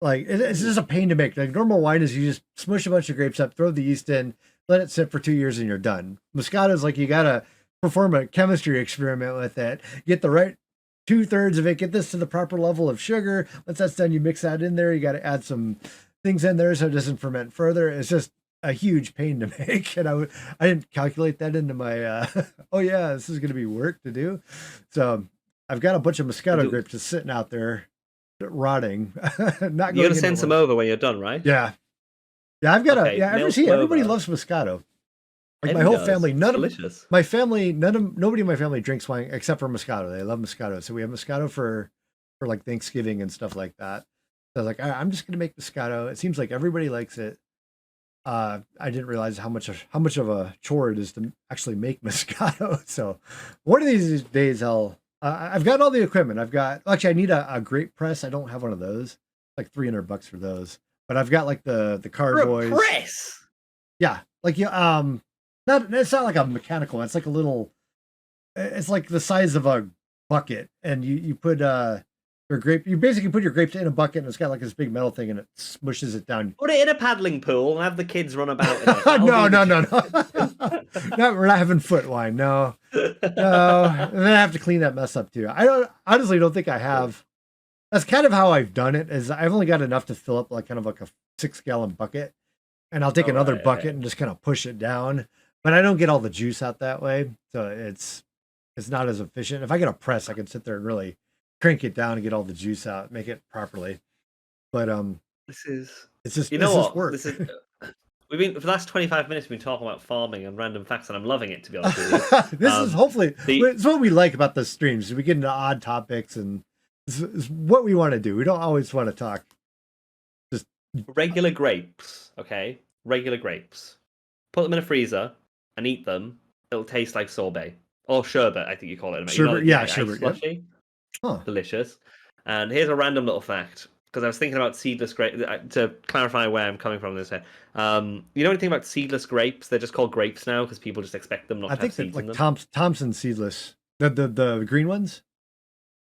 Like it's just a pain to make. Like normal wine is you just smush a bunch of grapes up, throw the yeast in, let it sit for 2 years, and you're done. Moscato is like you gotta perform a chemistry experiment with it, get the right 2/3 of it, get this to the proper level of sugar. Once that's done, you mix that in there. You got to add some things in there so it doesn't ferment further. It's just a huge pain to make, and I didn't calculate that into my. Oh yeah, this is gonna be work to do. So I've got a bunch of Moscato grapes just sitting out there. Rotting. Not you gotta send some over when you're done, right? Yeah. I've got everybody loves Moscato. Like my whole family, nobody in my family drinks wine except for Moscato. They love Moscato, so we have Moscato for like Thanksgiving and stuff like that. So I was like, I'm just gonna make Moscato. It seems like everybody likes it. I didn't realize how much of a chore it is to actually make Moscato. So one of these days I've got all the equipment. Actually I need a grape press. I don't have one of those. Like $300 for those. But I've got like the carboys. Press. Yeah, like it's not like a mechanical one. It's like a little. It's like the size of a bucket, and you put your grape. You basically put your grapes in a bucket, and it's got like this big metal thing, and it smushes it down. Put it in a paddling pool and have the kids run about in it. No. No, we're not having foot wine. No. And then I have to clean that mess up too. I honestly don't think I have. That's kind of how I've done it. Is I've only got enough to fill up like kind of like a 6-gallon bucket. And I'll take another bucket and just kind of push it down, but I don't get all the juice out that way, so it's not as efficient. If I get a press, I can sit there and really crank it down and get all the juice out, make it properly. But it's just work. This is we've been for the last 25 minutes. We've been talking about farming and random facts, and I'm loving it, to be honest with you. This is hopefully it's what we like about the streams. We get into odd topics, and this is what we want to do. We don't always want to talk. Regular grapes, okay? Regular grapes. Put them in a freezer and eat them. It'll taste like sorbet. Or sherbet, I think you call it. Sherbet, sherbet. Slushy. Huh. Delicious. And here's a random little fact, because I was thinking about seedless grapes, to clarify where I'm coming from this here. You know anything about seedless grapes? They're just called grapes now, because people just expect them not to have seeds in them. I think Thompson seedless. The green ones?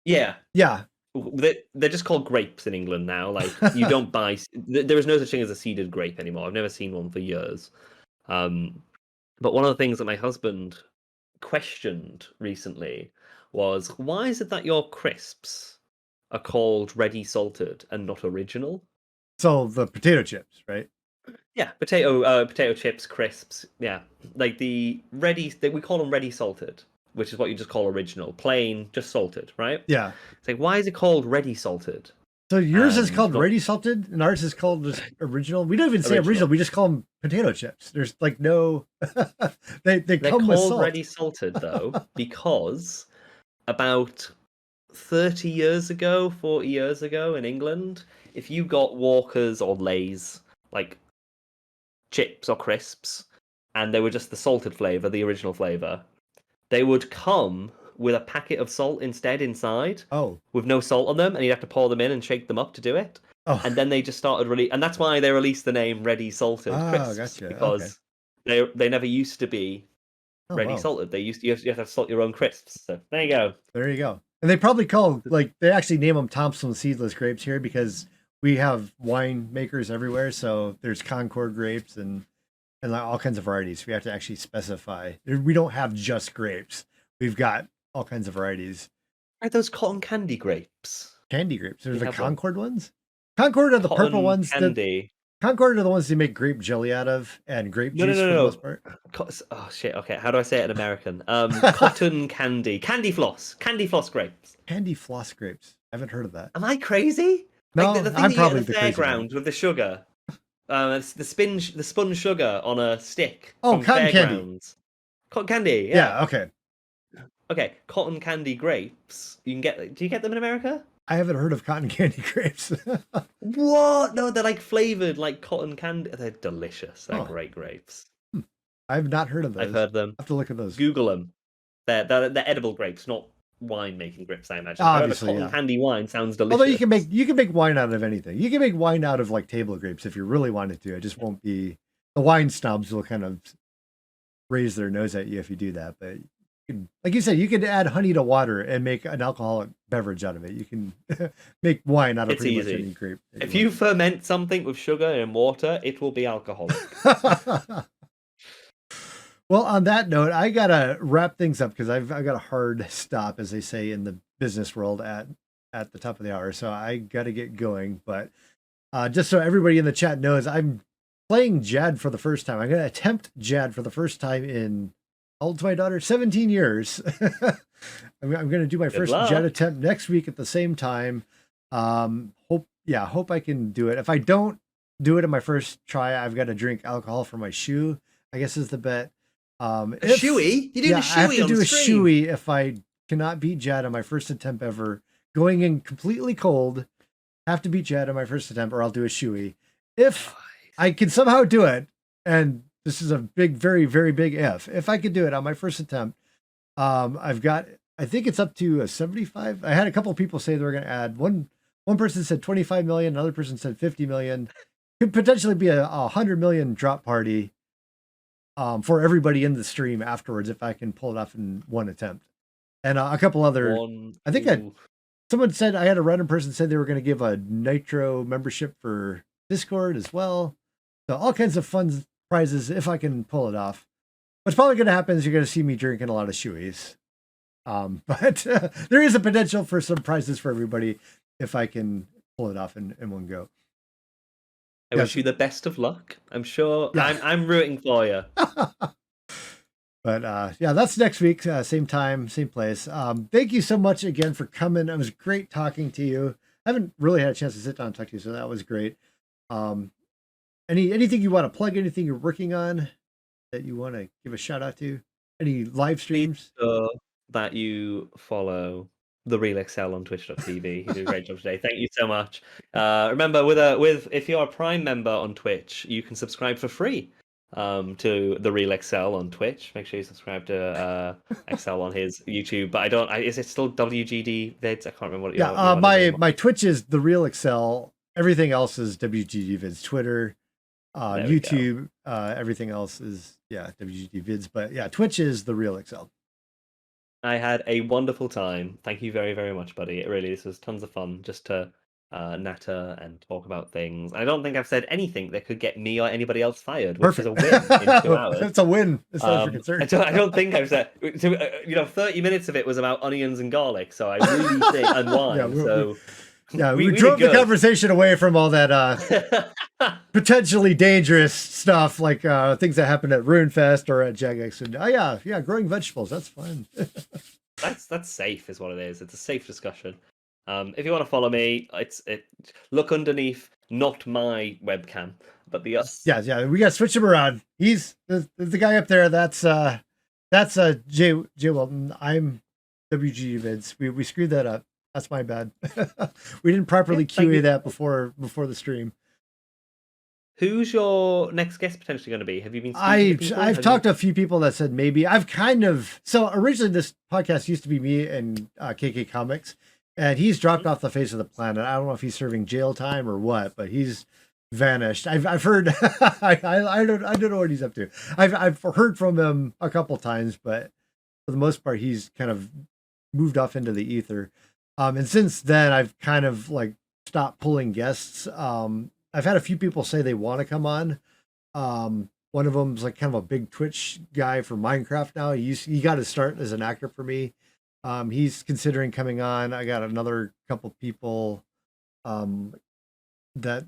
Yeah. Yeah. They're just called grapes in England now. Like, you don't buy. There is no such thing as a seeded grape anymore. I've never seen one for years. But one of the things that my husband questioned recently was, why is it that your crisps are called ready salted and not original? So the potato chips, right? Yeah, potato chips, crisps. Yeah, like we call them ready salted, which is what you just call original, plain, just salted, right? Yeah. It's like, why is it called ready salted? So yours is called ready salted, and ours is called just original. We don't even say original. We just call them potato chips. There's like no. They're come with salt. Ready salted though because about 30 years ago, 40 years ago in England, if you got Walkers or Lay's, like chips or crisps, and they were just the salted flavor, the original flavor, they would come with a packet of salt instead inside. Oh. With no salt on them, and you'd have to pour them in and shake them up to do it. Oh. And then they just started and that's why they released the name Ready Salted Crisps. Gotcha. Because they never used to be ready salted. You have to salt your own crisps. So there you go. There you go. And they probably they actually name them Thompson seedless grapes here because we have wine makers everywhere. So there's Concord grapes and like all kinds of varieties. We have to actually specify. We don't have just grapes. We've got all kinds of varieties. Are those cotton candy grapes? Candy grapes. There's the Concord ones. Concord are the cotton purple ones. Candy. Concord are the ones they make grape jelly out of and grape juice for the most part. Oh shit! Okay, how do I say it in American? Cotton candy, candy floss grapes. Candy floss grapes. I haven't heard of that. Am I crazy? No, like the thing I'm you probably get at the the crazy fairground with the sugar. It's the spun sugar on a stick. Oh, cotton candy. Cotton candy. Yeah. Okay. Okay, cotton candy grapes. You can get. Do you get them in America? I haven't heard of cotton candy grapes. What? No, they're like flavored like cotton candy. They're delicious. They're great grapes. I've not heard of those. I've heard them. I have to look at those. Google them. They're edible grapes, not wine making grapes, I imagine. Obviously, cotton candy wine sounds delicious. Although you can make wine out of anything. You can make wine out of like table grapes if you really wanted to. It just won't be. The wine snobs will kind of raise their nose at you if you do that. But like you said, you could add honey to water and make an alcoholic beverage out of it. You can make wine out of pretty much any grape. If you ferment something with sugar and water, it will be alcoholic. Well, on that note, I gotta wrap things up because I've got a hard stop, as they say in the business world, at the top of the hour. So I gotta get going. But just so everybody in the chat knows, I'm playing Jad for the first time. I'm gonna attempt Jad for the first time in, how old's my daughter? 17 years. I'm going to do my first Jed attempt next week at the same time. Hope I can do it. If I don't do it in my first try, I've got to drink alcohol for my shoe, I guess is the bet. A shoey? You do a shoey? I have to do a shoey if I cannot beat Jed on my first attempt ever. Going in completely cold, have to beat Jed on my first attempt, or I'll do a shoey. If I can somehow do it, and this is a big, very, very big if I could do it on my first attempt, I've got, I think it's up to a 75. I had a couple of people say they were going to add one person said 25 million, another person said 50 million. Could potentially be a 100 million drop party for everybody in the stream afterwards if I can pull it off in one attempt. And a couple other, I think someone said, I had a random person said they were going to give a Nitro membership for Discord as well. So all kinds of fun prizes if I can pull it off. What's probably going to happen is you're going to see me drinking a lot of shoeies. But there is a potential for some prizes for everybody if I can pull it off in one go. I wish you the best of luck. I'm sure. Yeah. I'm rooting for you. But yeah, that's next week, same time, same place. Thank you so much again for coming. It was great talking to you. I haven't really had a chance to sit down and talk to you, so that was great. Anything you want to plug? Anything you're working on that you want to give a shout out to? Any live streams? That you follow The Real Excl on twitch.tv. He did a great job today. Thank you so much. Remember, if you're a Prime member on Twitch, you can subscribe for free to The Real Excl on Twitch. Make sure you subscribe to Excl on his YouTube. But is it still WGD vids? I can't remember what it is. Yeah, my Twitch is The Real Excl. Everything else is WGD vids. Twitter, YouTube, everything else is WGD vids. But yeah, Twitch is The Real Excl. I had a wonderful time. Thank you very, very much, buddy. This was tons of fun just to natter and talk about things. I don't think I've said anything that could get me or anybody else fired, which is a win in 2 hours. It's a win, as far as you're concerned. I don't think I've said. 30 minutes of it was about onions and garlic, so I really think and wine. We drove the conversation away from all that potentially dangerous stuff, like things that happen at RuneFest or at Jagex. And growing vegetables, that's fun. that's safe, is what it is. It's a safe discussion. If you want to follow me, look underneath, not my webcam, but the we got to switch him around. There's the guy up there. That's Jay Wilton. I'm WG Vids. We screwed that up. That's my bad. We didn't properly QA that before the stream. Who's your next guest potentially going to be? Have you been speaking to people? I've talked to a few people that said maybe. So originally this podcast used to be me and KK Comics, and he's dropped off the face of the planet. I don't know if he's serving jail time or what, but he's vanished. I've heard. I don't know what he's up to. I've heard from him a couple times, but for the most part, he's kind of moved off into the ether. And since then, I've kind of stopped pulling guests. I've had a few people say they want to come on. One of them's kind of a big Twitch guy for Minecraft now. He got his start as an actor for me. He's considering coming on. I got another couple people that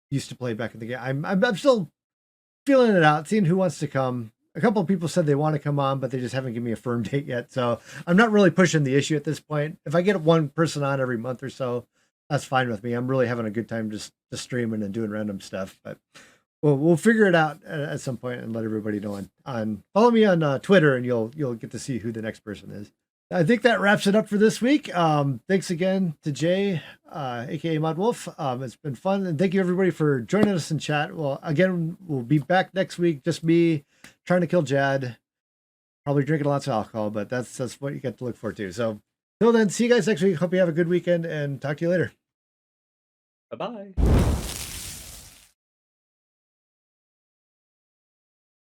used to play back in the game. I'm still feeling it out, seeing who wants to come. A couple of people said they want to come on, but they just haven't given me a firm date yet. So I'm not really pushing the issue at this point. If I get one person on every month or so, that's fine with me. I'm really having a good time just streaming and doing random stuff. But we'll figure it out at some point and let everybody know on follow me on Twitter, and you'll get to see who the next person is. I think that wraps it up for this week. Thanks again to Jay, aka Mod Wolf. It's been fun, and thank you everybody for joining us in chat. Well, again, we'll be back next week. Just me trying to kill Jad, probably drinking lots of alcohol, but that's what you get to look forward to. So till then, see you guys next week. Hope you have a good weekend, and talk to you later. Bye-bye.